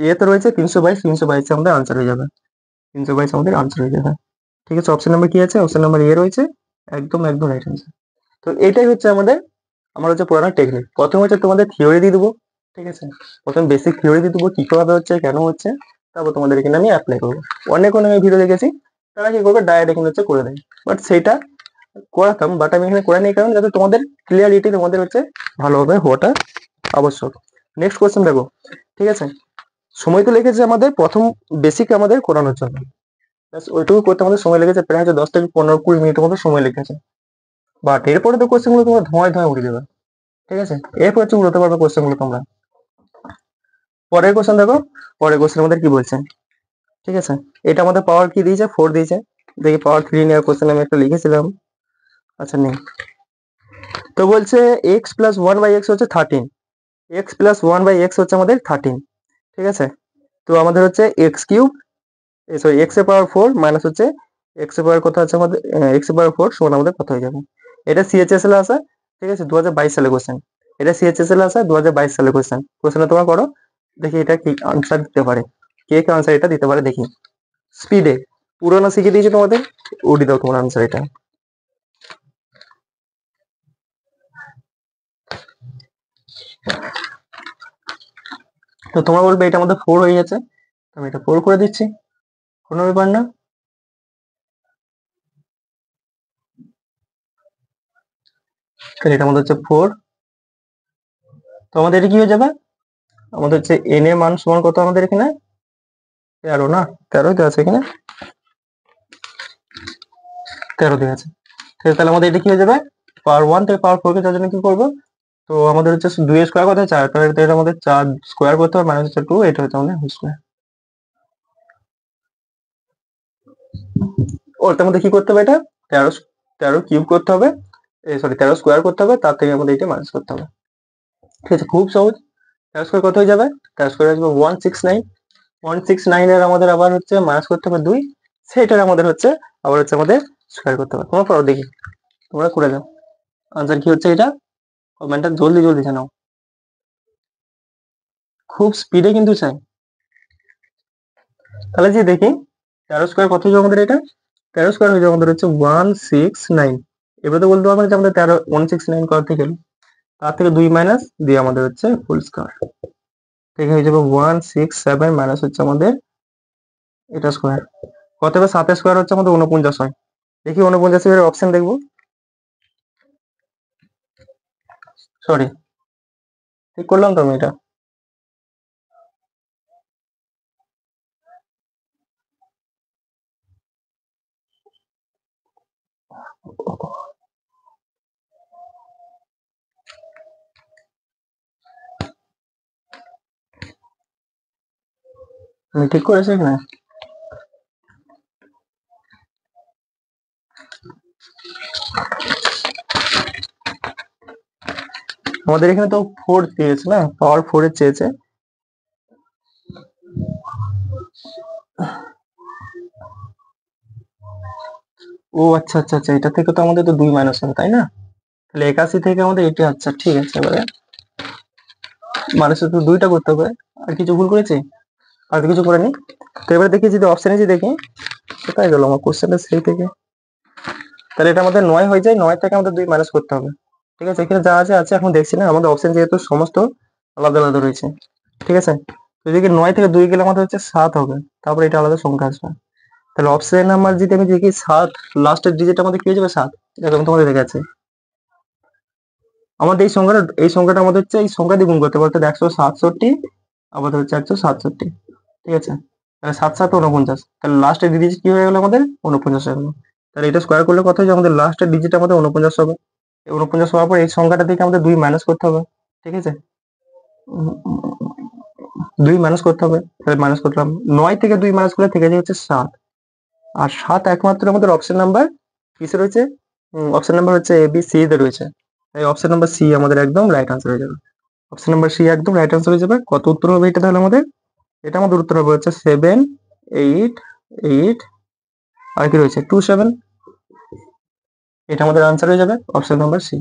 এ তে রয়েছে 322, 322 আমাদের আনসার হয়ে যাবে, 322 আমাদের আনসার হয়ে যাবে। ঠিক আছে, অপশন নাম্বার কি আছে, অপশন নাম্বার এ রয়েছে, একদম একদম রাইট আনসার। তো এটাই হচ্ছে আমাদের, আমার হচ্ছে পুরানো টেকনিক, প্রথমে হচ্ছে তোমাদের থিওরি দিয়ে দেবো। ঠিক আছে, প্রথমে বেসিক থিওরি দিয়ে দেবো, কি ভাবে হচ্ছে কেন হচ্ছে, তারপর তোমাদের এখানে আমি অ্যাপ্লাই করবো। অনেক অনেক ভিডিও দেখেছি, তারা কি করবে ডাইরেক্ট এখানে হচ্ছে করে দেয়, বাট সেটা করাতাম, বাট আমি এখানে করে নিই কারণ যাতে তোমাদের ক্লিয়ারিটি তোমাদের হচ্ছে ভালোভাবে হওয়াটা আবশ্যক। নেক্সট কোয়েশ্চেন দেখো। ঠিক আছে, সময় তো লেগেছে আমাদের প্রথম বেসিক আমাদের করানোর জন্য, ব্যাস ওইটুকু করতে আমাদের সময় লেগেছে প্রায় হচ্ছে 10 থেকে 15 20 মিনিটের মতো সময় লেগেছে, বাট এরপরে তো কোয়েশ্চেন গুলো তোমরা ধোঁয়ায় ধোঁয়ায় উড়ে যাবে। ঠিক আছে, এরপর হচ্ছে উড়তে পারবে কোয়েশ্চেন গুলো তোমরা। পরের কোয়েশ্চেন দেখো, পরের কোয়েশ্চেন আমাদের কি বলছে। ঠিক আছে, এটা আমাদের পাওয়ার কি দিয়েছে 4 দিয়েছে, দেখি পাওয়ার 3 নেওয়ার কোয়েশ্চেন আমি একটা লিখেছিলাম, আচ্ছা নেই। তো বলছে x plus one by x হচ্ছে 13, x plus one by x হচ্ছে আমাদের 13। ঠিক আছে, তো আমাদের হচ্ছে এক্স কিউব, সরি এক্স এর পাওয়ার 4 মাইনাস হচ্ছে এক্স এর পাওয়ার কত আছে আমাদের, এক্স এর পাওয়ার 4 সমান আমাদের কত হয়ে যাবে। এটা সিএইচএসএল এ আসা, ঠিক আছে 2022 সালে কোশ্চেন, এটা সিএইচএসএল এ আসা 2022 সালে কোশ্চেন, কোশ্চেনটা তোমরা করো, দেখি এটা কি আনসার দিতে পারে, কে কে আনসার এটা দিতে পারে দেখি, স্পিডে, পুরোনো শিখে দিয়েছে তোমাদের, উড়ি দাও তোমার আনসার এটা। তো তোমরা বলবে এটা আমাদের 4 হয়ে গেছে, তো আমি এটা 4 করে দিচ্ছি, কোনো ব্যাপার না। তাহলে এটা আমাদের হচ্ছে 4, তো আমাদের এটা কি হয়ে যাবে, আমাদের হচ্ছে এন এর মান সমান কত আমাদের এখানে 13 না, 13 তো আছে এখানে, 13 দেওয়া আছে। ঠিক আছে, তাহলে আমাদের এটা কি হয়ে যাবে, পাওয়ার 1 থেকে পাওয়ার 4 কে যাওয়ার জন্য কি করবো, তো আমাদের হচ্ছে 2 এর স্কোয়ার কত হয় 4, তাহলে এটা আমাদের 4 স্কোয়ার করতে হবে মাইনাস হচ্ছে 2, এটা হচ্ছে আমাদের হোল স্কোয়ার। ওর মধ্যে কি করতে হবে, এটা 13, 13 কিউব করতে হবে, সরি 13 স্কোয়ার করতে হবে, তার থেকে আমাদের এটা মাইনাস করতে হবে। ঠিক আছে, খুব সহজ। 13 স্কোয়ার কত হয়ে যাবে, 13 স্কোয়ার আসবে 169, 169 এর আমাদের আবার হচ্ছে মাইনাস করতে হবে 2, সেটার আমাদের হচ্ছে আবার হচ্ছে আমাদের স্কোয়ার করতে হবে। তোমরা পড়ো দেখি, তোমরা করে দাও, আনসার কি হচ্ছে এটা, কমেন্টটা জলদি জলদি জানাও, খুব স্পিডে কিন্তু চাই। তাহলে যে দেখি 13 স্কোয়ার কত হয়ে যাবে আমাদের, এটা 13 স্কোয়ার হয়ে যাবে আমাদের হচ্ছে 169, এবার তো বলতে পারবো না যে আমাদের 13 169 কত থেকে গেল, তার থেকে 2 মাইনাস দিয়ে আমাদের হচ্ছে ফুল স্কোয়ার, থেকে হয়ে যাবে 167 মাইনাস হচ্ছে আমাদের এটা স্কোয়ার, কত হবে 7 স্কোয়ার হচ্ছে আমাদের 49 হয়, দেখি 49 এর অপশন দেখবো, সরি ঠিক করলাম তো আমি এটা, আমি ঠিক করেছি এখানে? আমাদের এখানে তো 4 চেয়েছে না, পাওয়ার 4 এর চেয়েছে। ও আচ্ছা আচ্ছা আচ্ছা, এটা থেকে তো আমাদের তো 2 মাইনাস হবে, তাই না? তাহলে 81 থেকে আমাদের এটি, আচ্ছা ঠিক আছে। এবারে মানুষের তো 2টা করতে হবে। আর কিছু ভুল করেছি? আর তো কিছু করেনি। তো এবারে দেখি যদি অপশনে যে দেখি, কোথায় গেল আমার কোশ্চেনটা সেই থেকে। তাহলে এটা আমাদের 9 হয়ে যায়, 9 থেকে আমাদের 2 মাইনাস করতে হবে। ঠিক আছে, এখানে যা আছে আছে, এখন দেখছি না, আমাদের অপশন যেহেতু সমস্ত আলাদা আলাদা রয়েছে। ঠিক আছে, তো এদিকে 9 থেকে 2 গেলে আমাদের হচ্ছে 7 হবে, তারপরে এটা আলাদা সংখ্যা আসবে। তাহলে অপশন নাম্বার যদি আমি দেখি 7, লাস্টের ডিজিট আমাদের কি হয়ে যাবে? 7। এরকম তোমাদের দেখাচ্ছে। আমাদের এই সংখ্যাটা আমাদের হচ্ছে এই সংখ্যা দিয়ে গুণ করতে বলতে 167, আমাদের হচ্ছে 167। ঠিক আছে, তাহলে 7 7 49, তাহলে লাস্টের ডিজিট কি হয়ে গেল আমাদের? 49 হয়ে গেল। তাহলে এটা স্কোয়ার করলে কত হচ্ছে? আমাদের লাস্টের ডিজিট আমাদের 49 হবে। 49 হওয়ার পর এই সংখ্যাটা থেকে আমাদের 2 মাইনাস করতে হবে। ঠিক আছে, 2 মাইনাস করতে হবে, তাহলে মাইনাস করলাম। 9 থেকে 2 মাইনাস করলে থেকে যায় হচ্ছে 7। আর 7 একমাত্র আমাদের অপশন নাম্বার কিসে রয়েছে? অপশন নাম্বার হচ্ছে এ বি সি তে রয়েছে। তাই অপশন নাম্বার সি আমাদের একদম রাইট আনসার হয়ে যাবে। অপশন নাম্বার সি একদম রাইট আনসার হয়ে যাবে। কত উত্তর হবে এটা তাহলে আমাদের? এটা আমাদের উত্তর হবে হচ্ছে 7 8 8, আর কি রয়েছে 2 7। এটা আমাদের আনসার হয়ে যাবে অপশন নাম্বার সি।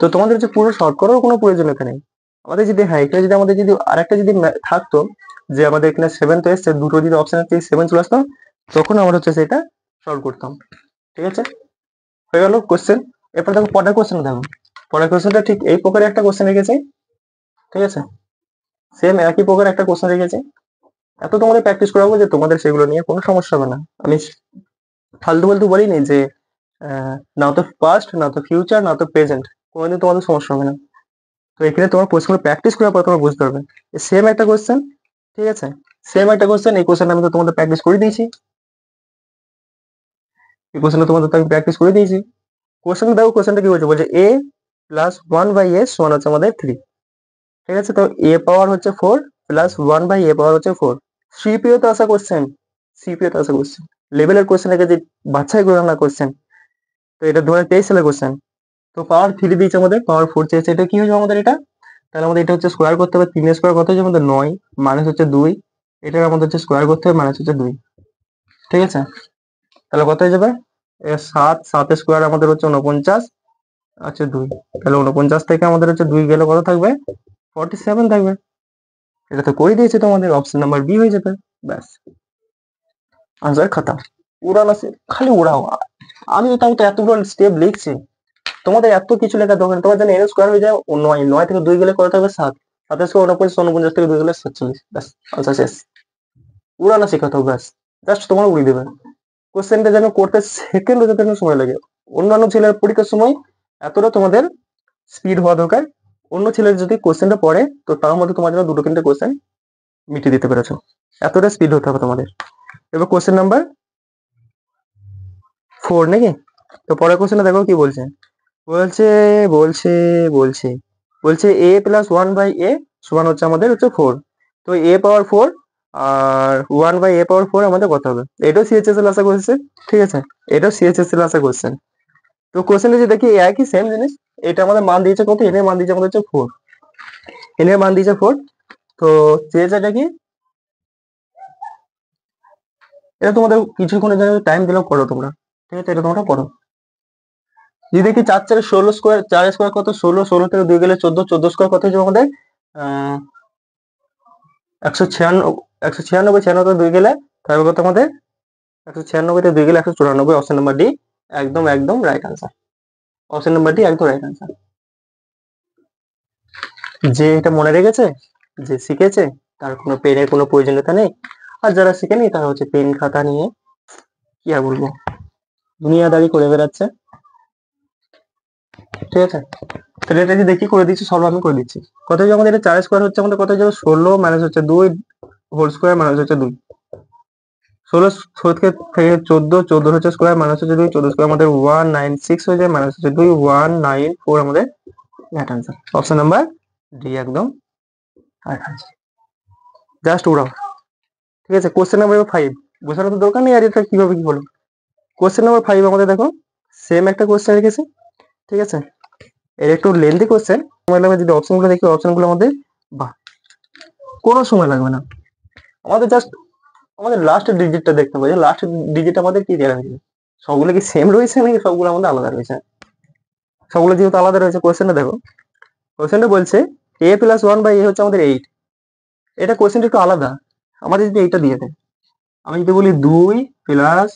তো তোমাদের যে পুরো শর্ট করার কোনো প্রয়োজনীয়তা নেই। আমাদের যদি, হ্যাঁ, এখানে যদি আমাদের যদি আরেকটা যদি থাকতো, যে আমাদের এখানে 7 তো এসছে, দুটো যদি অপশন আছে 7 চলে আসতো, তখন আমরা হচ্ছে সেটা সলভ করতাম। ঠিক আছে, হয়ে গেল কোশ্চেন। এরপর দেখো পরের কোশ্চেন, দেখো পরের কোশ্চেনটা ঠিক এই প্রকারে একটা কোশ্চেন রেখেছে। ঠিক আছে, সেম একই প্রকার একটা কোশ্চেন রেখেছে। এত তোমাদের প্র্যাকটিস করাবো যে তোমাদের সেগুলো নিয়ে কোনো সমস্যা হবে না। আমি ফালতু ফালতু বলিনি যে না তো পাস্ট, না তো ফিউচার, না তো প্রেজেন্ট, কোনোদিন তোমাদের সমস্যা হবে না। তো এখানে তোমার প্রশ্নগুলো প্র্যাকটিস করার পর তোমার বুঝতে পারবে সেম একটা কোশ্চেন। ঠিক আছে, সেম একটা কোশ্চেন, এই কোশ্চেন আমি তো তোমাদের প্র্যাকটিস করে দিয়েছি। এই কোশ্চেনটা তোমাদের তো আমি প্র্যাকটিস করে দিয়েছি। কোশ্চেন দেখো, কোশ্চেনটা কি বলছে? বলছে এ প্লাস 1/a সমান হচ্ছে আমাদের 3। ঠিক আছে, তো এ পাওয়ার হচ্ছে 4 প্লাস 1/a পাওয়ার হচ্ছে 4। সিপিও তো আসা কোশ্চেন, সিপিও তো আসা কোশ্চেন, লেভেলের কোশ্চেন একে যে বাছাই করে না কোশ্চেন। তো এটা 2023 সালের কোশ্চেন। তো পাওয়ার 3 দিয়েছে, আমাদের পাওয়ার 4 চেয়েছে, এটা কি হয়ে যাবে আমাদের? এটা তাহলে আমাদের এটা হচ্ছে স্কোয়ার করতে হবে। 3 এর স্কোয়ার কত হচ্ছে আমাদের? 9 মাইনাস হচ্ছে 2, এটার আমাদের হচ্ছে স্কোয়ার করতে হবে, মাইনাস হচ্ছে 2। ঠিক আছে, তাহলে কত হয়ে যাবে? 7, 7 এর স্কোয়ার আমাদের হচ্ছে 49, আচ্ছা 2। তাহলে 49 থেকে আমাদের হচ্ছে 2 গেলে কত থাকবে? 47 থাকবে। এটা তো করে দিয়েছে তোমাদের, অপশন নাম্বার বি হয়ে যাবে। ব্যাস, আনসার খাতা। উড়ানো খালি উড়াও। আমি তো তাও তো এতগুলো স্টেপ লিখছি, তোমাদের এত কিছু লেখা দরকার নেই। তোমার জানি এন স্কোয়ার হয়ে যায় 9, 9 থেকে 2 গেলে কত থাকবে? 7, 7 স্কোয়ার 49, 49 থেকে 2 গেলে 47। ব্যাস, আনসার শেষ। উড়ানো শেখাতে হবে, ব্যাস, জাস্ট তোমার উড়িয়ে দেবে। কোশ্চেনটা যেন করতে সেকেন্ড যেন সময় লাগে। অন্যান্য ছেলের পরীক্ষার সময় এতটা তোমাদের স্পিড হওয়া দরকার। অন্য ছেলের যদি কোশ্চেনটা পড়ে, তো তার মধ্যে তোমার জন্য দুটো তিনটে কোশ্চেন মিটিয়ে দিতে পেরেছো, এতটা স্পিড হতে হবে তোমাদের। এবার কোশ্চেন নাম্বার 4 নাকি? তো পরের কোশ্চেনটা দেখো কি বলছে। বলছে বলছে বলছে বলছে এ প্লাস 1/a সমান হচ্ছে আমাদের হচ্ছে 4। তো এ পাওয়ার 4 আর 1/a পাওয়ার 4 আমাদের কত হবে? এটাও সিএইচএস এর আশা করছে। ঠিক আছে, এটাও সিএইচএস এর আশা করছেন। তো কোশ্চেনে যে দেখি একই সেম জিনিস। এটা আমাদের মান দিয়েছে কত? এর মান দিয়েছে আমাদের হচ্ছে 4, এর মান দিয়েছে 4। তো চেয়েছে এটা কি? এটা তোমাদের কিছুক্ষণের জন্য টাইম দিলেও করো তোমরা। ঠিক আছে, এটা তোমরা করো। যদি দেখি 4 4 16 স্কোয়ার, 4 স্কোয়ার কত? 16, 16 থেকে 2 গেলে 14, 14 স্কোয়ার কত হচ্ছে আমাদের? 196, 196, 96 2 গেলে তারপর কত আমাদের? 196 তে 2 গেলে 194। অপশন নাম্বার ডি একদম একদম right answer. Option number D একদম রাইট আনসার। যে এটা মনে রেখেছে, যে শিখেছে, তার কোনো পেনের কোনো প্রয়োজনীয়তা নেই। আর যারা শিখেনি তারা হচ্ছে পেন খাতা নিয়ে কি আর বলবো, দুনিয়াদারি করে বেড়াচ্ছে। ঠিক আছে, তাহলে এটা যে দেখি করে দিচ্ছি, সলভ আমি করে দিচ্ছি। কত হচ্ছে আমাদের? এটা 4 স্কোয়ার হচ্ছে আমাদের কত হচ্ছে? 16 মাইনাস হচ্ছে 2 হোল স্কোয়ার মাইনাস হচ্ছে 2। 16 থেকে 14, 14 হচ্ছে স্কোয়ার মাইনাস হচ্ছে 2, 14 স্কোয়ার আমাদের 196 হয়ে যায়, মাইনাস হচ্ছে 2, 194 আমাদের right answer. Option number D একদম রাইট আনসার। জাস্ট উড়াও। ঠিক আছে। কোশ্চেন নাম্বার 5 বোঝানোর তো দরকার নেই আর এটা কিভাবে কি হলো। কোশ্চেন নাম্বার 5 আমাদের দেখো সেম একটা কোশ্চেন রেখেছে, ঠিক আছে। এর একটু লেন্দি কোশ্চেন, সময় লাগবে যদি অপশনগুলো দেখি, অপশনগুলো আমাদের বাহ কোনো সময় লাগবে না, আমাদের জাস্ট আমাদের লাস্টের ডিজিটটা দেখতে হবে, লাস্টের ডিজিট আমাদের কি দেওয়া হয়েছে, সবগুলো কি সেম রয়েছে নাকি সবগুলো আমাদের আলাদা রয়েছে। সবগুলো যেহেতু আলাদা রয়েছে, কোশ্চেনটা দেখো, কোশ্চেনটা বলছে a প্লাস 1/a হচ্ছে আমাদের 8। এটা কোশ্চেনটা একটু আলাদা, আমাদের যদি এইটা দিয়ে দেয়, আমি যদি বলি 2 প্লাস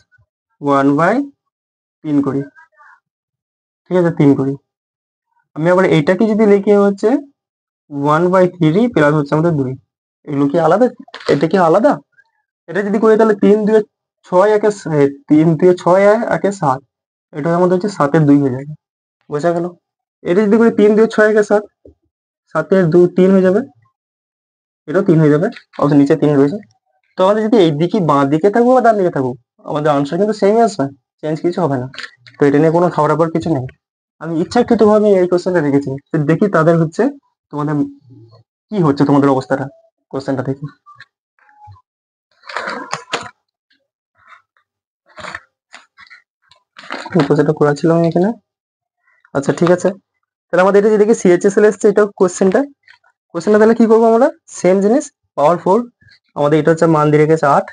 1/3 করি, ঠিক আছে, 3 করি। আমি আবার এইটাকে যদি লিখে হচ্ছে 1/3 প্লাস হচ্ছে আমাদের 2, এগুলো কি আলাদা? এটা কি আলাদা? এটা যদি করি তাহলে 3 2 6 একে 3 2 6 একে 7, এটা আমাদের হচ্ছে 7-2 হয়ে যাবে, বোঝা গেল। এটা যদি করি 3 2 6 একে 7, 7-2 3 হয়ে যাবে, এটাও 3 হয়ে যাবে, অবশ্য নিচে 3 রয়েছে। তো আমাদের যদি এই দিকে বাঁ দিকে থাকবো বা ডান দিকে থাকুক, আমাদের আনসার কিন্তু সেমই আসবে, চেঞ্জ কিছু হবে না। তো এটা নিয়ে কোনো খাওয়ার কিছু নেই। আমি ইচ্ছাকৃত ভাবে এই কোশ্চেনটা রেখেছি, তো দেখি তাদের হচ্ছে তোমাদের কি হচ্ছে, তোমাদের অবস্থাটা কোশ্চেনটা দেখি। কোশ্চেনটা করা ছিল আমি এখানে, আচ্ছা ঠিক আছে। তাহলে আমাদের এটা যেদিকে সিএইচএসএল এসছে, এটা কোশ্চেনটা তাহলে কি করবো আমরা, সেম জিনিস, পাওয়ার 4, আমাদের এটা হচ্ছে মান দিয়ে রেখেছে 8,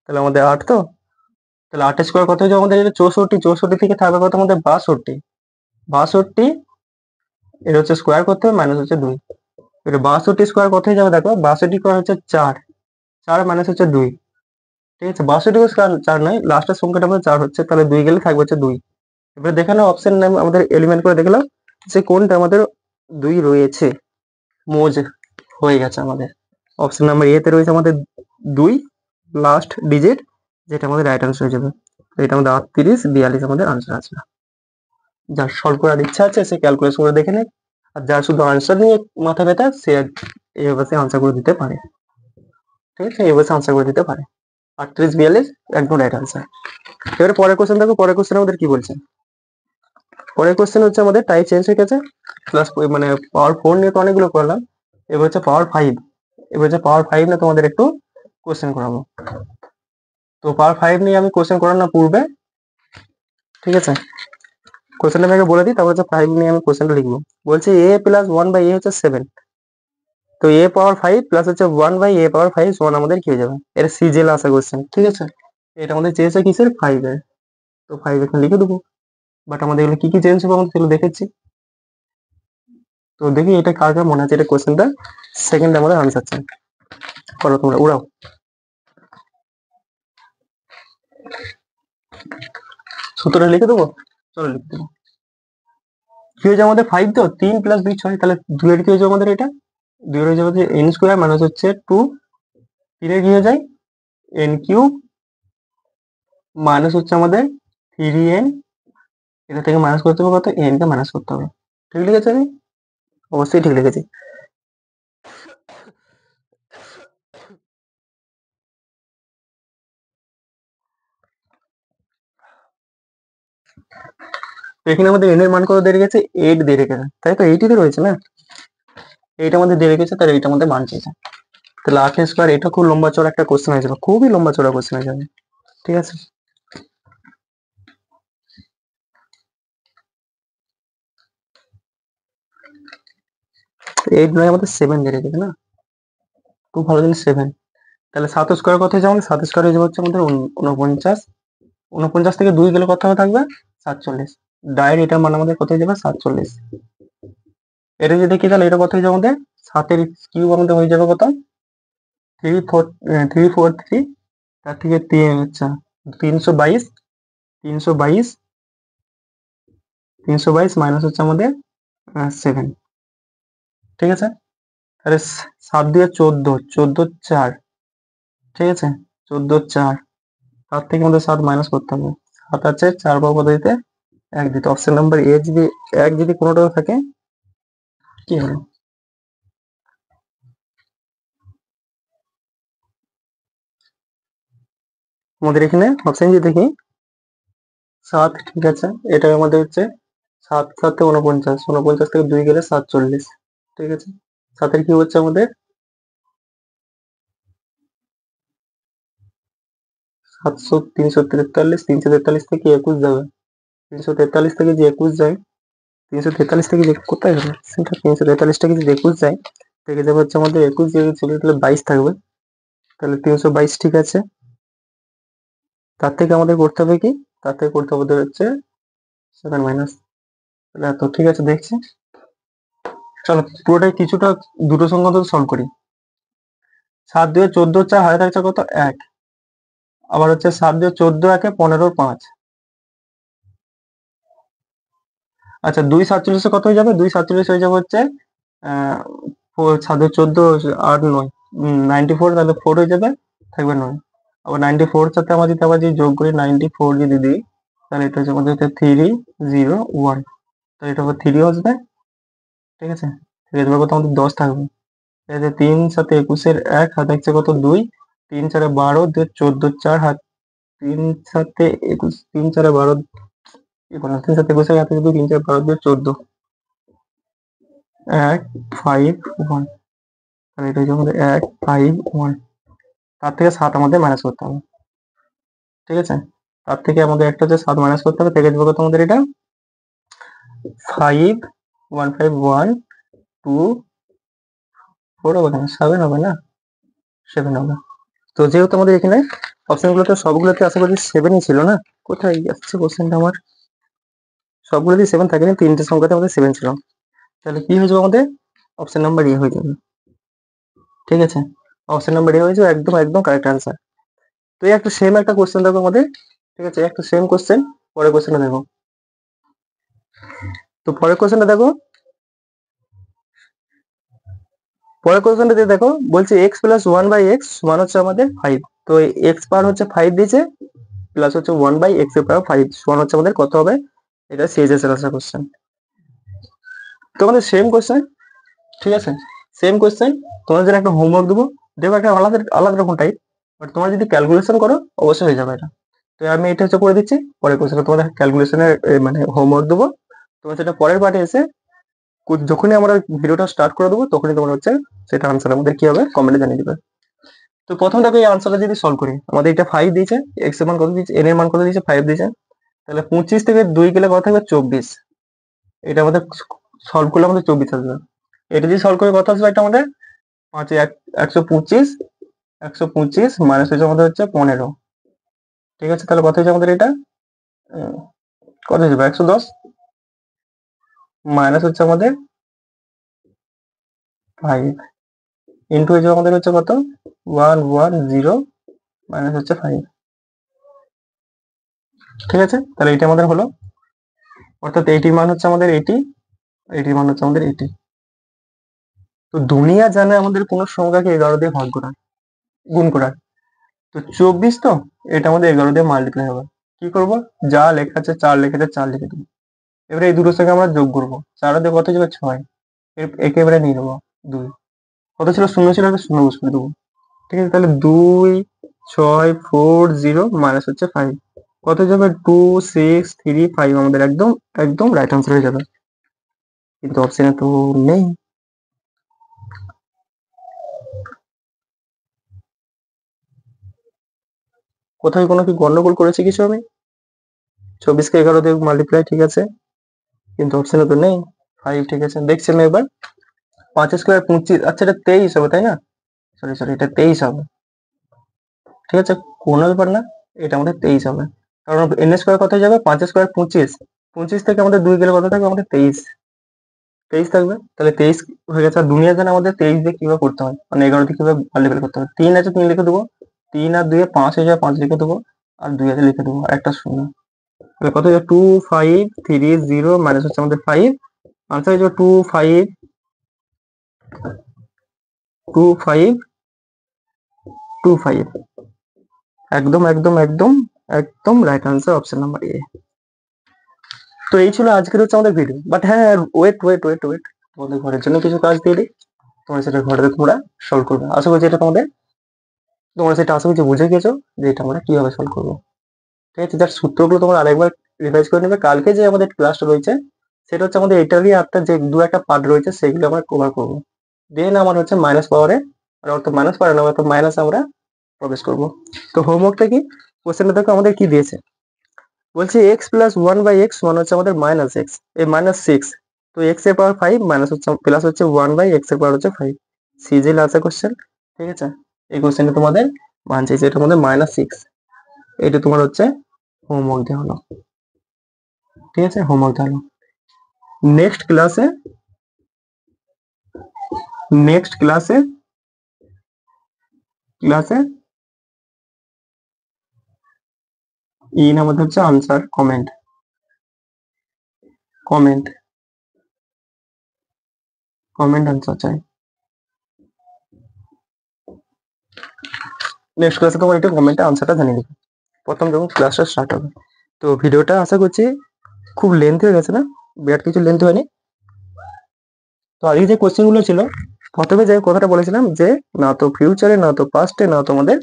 তাহলে আমাদের 8 তো, তাহলে 8 স্কোয়ার কত হয়েছে আমাদের, এটা 64, 64 থেকে থাকবে কত আমাদের 62, 62 এটা হচ্ছে স্কোয়ার করতে হবে, মাইনাস হচ্ছে 2, এটা 62 স্কোয়ার কত হয়ে যাবে দেখো, 62 স্কোয়ার হচ্ছে 4, 4 মাইনাস হচ্ছে 2, ঠিক আছে। 62 স্কোয়ার 4 নয়, লাস্টের সংখ্যাটা আমাদের 4 হচ্ছে, তাহলে 2 গেলে থাকবে হচ্ছে 2। এবারে দেখে নাও অপশন নাম আমাদের এলিমেন্ট করে দেখলাম যে কোনটা আমাদের 2 রয়েছে, মোজ হয়ে গেছে আমাদের। অপশন নাম্বার এ তে রয়েছে আমাদের 2 লাস্ট ডিজিট, যেটা আমাদের রাইট আনসার হয়ে যাবে। তো এটা আমাদের 38 42 আমাদের আনসার আছে। যার সলভ করার ইচ্ছা আছে সে ক্যালকুলেশন করে দেখে নেয়, আর যার শুধু আনসার নিয়ে মাথা ব্যথা সে এইভাবে আনসার করে দিতে পারে, ঠিক আছে, এইভাবে আনসার করে দিতে পারে। 38 42 একদম রাইট আনসার। এবারে পরের কোশ্চেন দেখো, পরের কোশ্চেন আমাদের কি বলছে। পরের কোশ্চেন হচ্ছে আমাদের টাইপ চেঞ্জ হয়ে গেছে, প্লাস মানে পাওয়ার 4 নিয়ে তো অনেকগুলো করলাম, এবার হচ্ছে পাওয়ার 5, এবার হচ্ছে পাওয়ার 5 নিয়ে তোমাদের একটু কোশ্চেন করাবো। তো পাওয়ার 5 নিয়ে আমি কোশ্চেন করানোর পূর্বে, ঠিক আছে, কোশ্চেনটা আমি আগে বলে দিই, তারপর হচ্ছে 5 নিয়ে আমি কোশ্চেনটা লিখবো। বলছে a প্লাস 1/a হচ্ছে 7, তো a পাওয়ার 5 প্লাস হচ্ছে 1/a পাওয়ার 5 সমান আমাদের কি হয়ে যাবে, এটা সিজিএল আসা কোশ্চেন, ঠিক আছে। এটা আমাদের চেয়েছে কিসের, 5 এর, তো 5 এখানে লিখে দেবো। বাট আমাদের এগুলো কি কি চেঞ্জ হবে আমাদের সেগুলো দেখেছি। তো দেখি এটা কার কার মনে আছে, এটা কোশ্চেনটা সেকেন্ড আমাদের আনসার চাই, করো তোমরা উড়াও। সূত্রটা লিখে দেবো, চলো লিখে দেবো। কি হয়েছে আমাদের 5, তো 3 প্লাস 2 6, তাহলে 2 এর কি হয়েছে আমাদের, এটা 2 এর হয়ে যাবে n স্কোয়ার মাইনাস হচ্ছে 2, 3 এর কি হয়ে যায় n কিউব মাইনাস হচ্ছে আমাদের 3n, এটা থেকে মাইনাস করতে হবে কত, n কে মাইনাস করতে হবে। ঠিক লিখেছি আমি? অবশ্যই ঠিক লিখেছি। তো এখানে আমাদের n এর মান কত দিয়ে রেখেছে, 8 দিয়ে রেখেছে, তাই তো 8 তে রয়েছে না, 8 আমাদের দিয়ে রেখেছে, তাহলে এইটা আমাদের মান চেয়েছে। তাহলে 8 স্কোয়ার, এটা খুব লম্বা চড়া একটা কোশ্চেন হয়ে যাবে, খুবই লম্বা চড়া কোশ্চেন হয়ে যাবে, ঠিক আছে। এইট নয় আমাদের 7 দিয়ে রেখেছে না, খুব ভালো জিনিস 7। তাহলে 7 স্কোয়ার কত হয়ে যাবে, 7 স্কোয়ার হয়ে যাবে হচ্ছে আমাদের 49, 49 থেকে 2 গেলে কত হবে থাকবে 47, ডায়ের এটার মান আমাদের কত হয়ে যাবে 47। এটা যদি দেখি তাহলে এটা কত হয়ে যাবে আমাদের, 7 এর কিউব আমাদের হয়ে যাবে কত, 343, তার থেকে আচ্ছা 322, 322, 322 মাইনাস হচ্ছে আমাদের 7, ঠিক আছে। তাহলে 7 দিয়ে 14, 14 4, ঠিক আছে, 14 4, তার থেকে আমাদের 7 মাইনাস করতে হবে, 7 আছে 4 পাবো পদ্ধতিতে 1 দিতে, অপশন নাম্বার এ যদি 1 যদি কোনোটা থাকে কি হলো, আমাদের এখানে অপশন যদি দেখি 7, ঠিক আছে, এটা আমাদের হচ্ছে 7 7 49, 49 থেকে 2 গেলে 47, ঠিক আছে। 7 এর কি হচ্ছে আমাদের 343, 343 থেকে 21 যাবে, 343 থেকে যে 21 যায়, 343 থেকে যে কোথায় গেল সেটা, 343 থেকে যদি 21 যায় থেকে যাবে হচ্ছে আমাদের 21 যে ছিল তাহলে 22 থাকবে, তাহলে 322 ঠিক আছে। তার থেকে আমাদের করতে হবে কি, তার থেকে করতে হবে হচ্ছে 7 মাইনাস, তাহলে এত ঠিক আছে। দেখছি, চলো পুরোটাই কিছুটা দুটো সংখ্যা তো সলভ করি। 7 2 14, 4 হাতে থাকছে কত 1, আবার হচ্ছে 7 2 14, 1 15 5। আচ্ছা 2 47 কত হয়ে যাবে, 2 47 হয়ে যাবে হচ্ছে 7 14 8 9 94, তাহলে 4 হয়ে যাবে, থাকবে 9। আবার 94 সাথে আমরা যদি আবার যদি যোগ করি 94 যদি দিই, তাহলে এটা হচ্ছে আমাদের 301, তাহলে এটা আবার 3 আসবে, ঠিক আছে। এর কত আমাদের 10 থাকবে, এই যে 3 সাথে 21 1 হাতে থাকছে কত 2, 3 4 12 2 14 4 হাত, 3 সাথে 21 3 4 12 কি করলাম, 3 সাথে 21 হাতে 2 3 4 12 2 14 1 5 1, তাহলে এটা হচ্ছে আমাদের 1 5 1। তার থেকে 7 আমাদের মাইনাস করতে হবে, ঠিক আছে। তার থেকে আমাদের একটা হচ্ছে 7 মাইনাস করতে হবে, থেকে দেবো কত আমাদের এটা 5 1 5 1 2 4 হবে না, 7 হবে না, 7 হবে। তো যেহেতু আমাদের এখানে অপশনগুলোতে সবগুলোতে আশা করি 7ই ছিল না, কোথায় যাচ্ছে কোশ্চেনটা আমার, সবগুলোতেই 7 থাকেনি, তিনটে সংখ্যাতে আমাদের 7 ছিল, তাহলে কি হয়ে যাবে আমাদের অপশন নাম্বার এ হয়ে যাবে, ঠিক আছে। অপশন নাম্বার এ হয়ে যাবে, একদম একদম কারেক্ট আনসার। তো এই একটা সেম একটা কোশ্চেন দেখো আমাদের, ঠিক আছে, একটা সেম কোশ্চেন, পরের কোশ্চেনটা দেখো। তো পরের কোশ্চেনটা দেখো, পরের কোশ্চেনটা দিয়ে দেখো, বলছে x প্লাস 1 বাই এক্স সমান হচ্ছে আমাদের 5। তো x পাওয়ার হচ্ছে 5 দিয়েছে, প্লাস হচ্ছে 1 বাই এক্স এর পাওয়ার 5 সমান হচ্ছে আমাদের কত হবে, এটা সিএসএস এর আসা কোশ্চেন। তো আমাদের সেম কোশ্চেন, ঠিক আছে, সেম কোশ্চেন। তোমাদের জন্য একটা হোমওয়ার্ক দেবো, দেবো একটা আলাদা আলাদা রকম টাইপ, বাট তোমরা যদি ক্যালকুলেশন করো অবশ্যই হয়ে যাবে এটা। তো আমি এটা হচ্ছে করে দিচ্ছি, পরের কোশ্চেনে তোমাদের ক্যালকুলেশনের মানে হোমওয়ার্ক দেবো, তোমরা সেটা পরের পার্টে এসে যখনই আমরা ভিডিওটা স্টার্ট করে দেবো তখনই তোমরা হচ্ছে সেটা আনসার আমাদের কি হবে কমেন্টে জানিয়ে দিবে। তো প্রথম দেখো এই আনসারটা যদি সলভ করি, আমাদের এটা 5 দিয়েছে, এক্স এর মান কত দিয়েছে, এন এর মান কত দিয়েছে 5 দিয়েছে, তাহলে 25 থেকে 2 গেলে কত থাকবে 24, এটা আমাদের সলভ করলে আমাদের 24 আসবে। এটা যদি সলভ করে কত আসবে, এটা আমাদের 5 125, 125 মাইনাস হচ্ছে আমাদের হচ্ছে 15, ঠিক আছে। তাহলে কত হচ্ছে আমাদের এটা কত হয়ে যাবে 110, মাইনাস হচ্ছে আমাদের 5 ইন্টু হয়ে যাবে আমাদের হচ্ছে কত 110 মাইনাস হচ্ছে 5, ঠিক আছে। তাহলে এটা আমাদের হলো, অর্থাৎ এইটির মান হচ্ছে আমাদের 80, এইটির মান হচ্ছে আমাদের 80। তো দুনিয়া জানে আমাদের কোন সংখ্যাকে 11 দিয়ে ভাগ করা, গুণ করা। তো 24, তো এটা আমাদের 11 দিয়ে মাল্টিপ্লাই হবে। কি করব, যা লেখা আছে 4 লেখা আছে 4 লিখে দেবো। এবারে এই দুটোর সঙ্গে আমরা যোগ করবো, 4 দিয়ে কত যাবে 6, একেবারে নিয়ে নেবো 2, কত ছিল 0 ছিল, একটা 0 বসিয়ে দেবো, ঠিক আছে। তাহলে 2 6 4 0 মাইনাস হচ্ছে 5, কত যাবে 2 6 3 5, আমাদের একদম একদম রাইট আনসার হয়ে যাবে, কিন্তু অপশনে তো নেই। কোথায় কোনো কি গন্ডগোল করেছে কিছু আমি, 24 কে 11 দিয়ে মাল্টিপ্লাই, ঠিক আছে, কিন্তু অপশনে তো নেই 5, ঠিক আছে। দেখছি আমি এবার 5 স্কোয়ার 25, আচ্ছা এটা 23 হবে তাই না, সরি সরি এটা 23 হবে, ঠিক আছে, কোনো ব্যাপার না, এটা আমাদের 23 হবে, কারণ এন স্কোয়ার কত হয়ে যাবে 5 স্কোয়ার 25, 25 থেকে আমাদের 2 গেলে কত থাকবে আমাদের 23, 23 থাকবে, তাহলে 23 হয়ে গেছে। আর দুনিয়া জানে আমাদের 23 দিয়ে কিভাবে করতে হয়, মানে 11 দিয়ে কিভাবে মাল্টিপ্লাই করতে হয়। 3 আছে 3 লিখে দেবো, 3 আর 2 এ 5 হয়ে যায়, 5 লিখে দেবো, আর 2 আছে লিখে দেবো, আর একটা শূন্য, তাহলে কত হয়ে যাবে 2 5 3 0 মাইনাস হচ্ছে আমাদের 5, আনসার হয়ে যাবে 2 5 2 5 2 5, একদম একদম একদম একদম right answer option number A. তো এই ছিল আজকের হচ্ছে আমাদের ভিডিও, বাট হ্যাঁ ওয়েট ওয়েট ওয়েট ওয়েট, তোমাদের ঘরের জন্য কিছু কাজ দিয়ে দিই, তোমরা সেটা ঘরে তোমরা সলভ করবে, আশা করছি এটা তোমাদের, তোমরা সেটা আশা করছি বুঝে গেছো যে এটা আমরা কিভাবে সলভ করবো, ঠিক আছে। যার সূত্রগুলো তোমরা আরেকবার রিভাইজ করে নেবে, কালকে যে আমাদের ক্লাসটা রয়েছে সেটা হচ্ছে আমাদের এটারই আটটা যে দু একটা পার্ট রয়েছে সেগুলো আমরা কভার করবো, দেন আমার হচ্ছে মাইনাস পাওয়ারে, অর্থাৎ মাইনাস পাওয়ারে না অর্থাৎ মাইনাস আমরা প্রবেশ করবো। তো হোমওয়ার্কটা কি, কোশ্চেনটা দেখো আমাদের কি দিয়েছে, বলছে x plus one by x মানে হচ্ছে আমাদের মাইনাস এক্স, এই মাইনাস সিক্স, তো এক্স এর পাওয়ার ফাইভ মাইনাস হচ্ছে প্লাস হচ্ছে ওয়ান বাই এক্স এর পাওয়ার হচ্ছে ফাইভ, সিজিএল আছে কোশ্চেন। ঠিক আছে, এই কোশ্চেনটা তোমাদের মান চাইছে, এটা আমাদের মাইনাস সিক্স, এটা তোমার হচ্ছে হোমওয়ার্ক দেওয়া হলো। ঠিক আছে, হোমওয়ার্ক দেওয়া হলো। নেক্সট ক্লাসে নেক্সট ক্লাসে ক্লাসে ইন আমাদের হচ্ছে answer comment comment comment answer চাই। নেক্সট ক্লাসে তোমার একটু কমেন্টে আনসারটা জানিয়ে দেবে প্রথম যখন ক্লাসটা স্টার্ট হবে। তো ভিডিওটা আশা করছি খুব লেন্থ হয়ে গেছে না, বিরাট কিছু লেন্থ হয়নি। তো আগে যে কোশ্চেন গুলো ছিল, প্রথমে যে কথাটা বলেছিলাম যে না তো ফিউচারে না তো পাস্টে না তোমাদের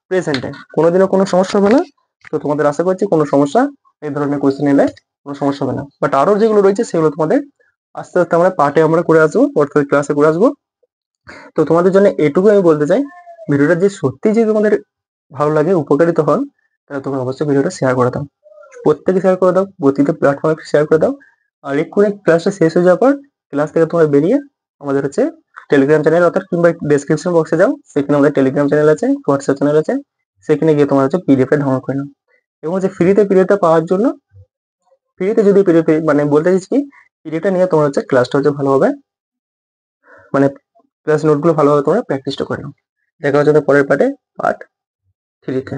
প্রেজেন্টে কোনোদিনও কোনো সমস্যা হবে না। তো তোমাদের আশা করছি কোনো সমস্যা এই ধরনের কোশ্চেন এলে কোনো সমস্যা হবে না, বাট আরো যেগুলো রয়েছে সেগুলো তোমাদের আস্তে আস্তে আমরা পার্টে আমরা করে আসবো, অর্থাৎ ক্লাসে করে আসবো। তো তোমাদের জন্য এটুকু আমি বলতে চাই, ভিডিওটা যে সত্যি যদি তোমাদের ভালো লাগে, উপকারিত হন, তাহলে তোমরা অবশ্যই ভিডিওটা শেয়ার করে দাও, প্রত্যেকে শেয়ার করে দাও, প্রতিটা প্ল্যাটফর্মে শেয়ার করে দাও। আর এক্ষুনি ক্লাসটা শেষ হয়ে যাওয়ার পর ক্লাস থেকে তোমরা বেরিয়ে আমাদের হচ্ছে টেলিগ্রাম চ্যানেল অর্থাৎ কিংবা ডেসক্রিপশন বক্সে যাও, সেখানে আমাদের টেলিগ্রাম চ্যানেল আছে, হোয়াটসঅ্যাপ চ্যানেল আছে, সেখানে গিয়ে তোমার হচ্ছে পিডিএফটা ডাউনলোড করে নাও। এবং হচ্ছে ফ্রিতে পিডিএফটা পাওয়ার জন্য, ফ্রিতে যদি পিডিএফ মানে বলতে চাইছি কি, পিডিএফটা নিয়ে তোমার হচ্ছে ক্লাসটা হচ্ছে ভালোভাবে মানে ক্লাস নোটগুলো ভালোভাবে তোমরা প্র্যাকটিসটা করে নাও। দেখা হচ্ছে পরের পার্টে, পার্ট 3-তে।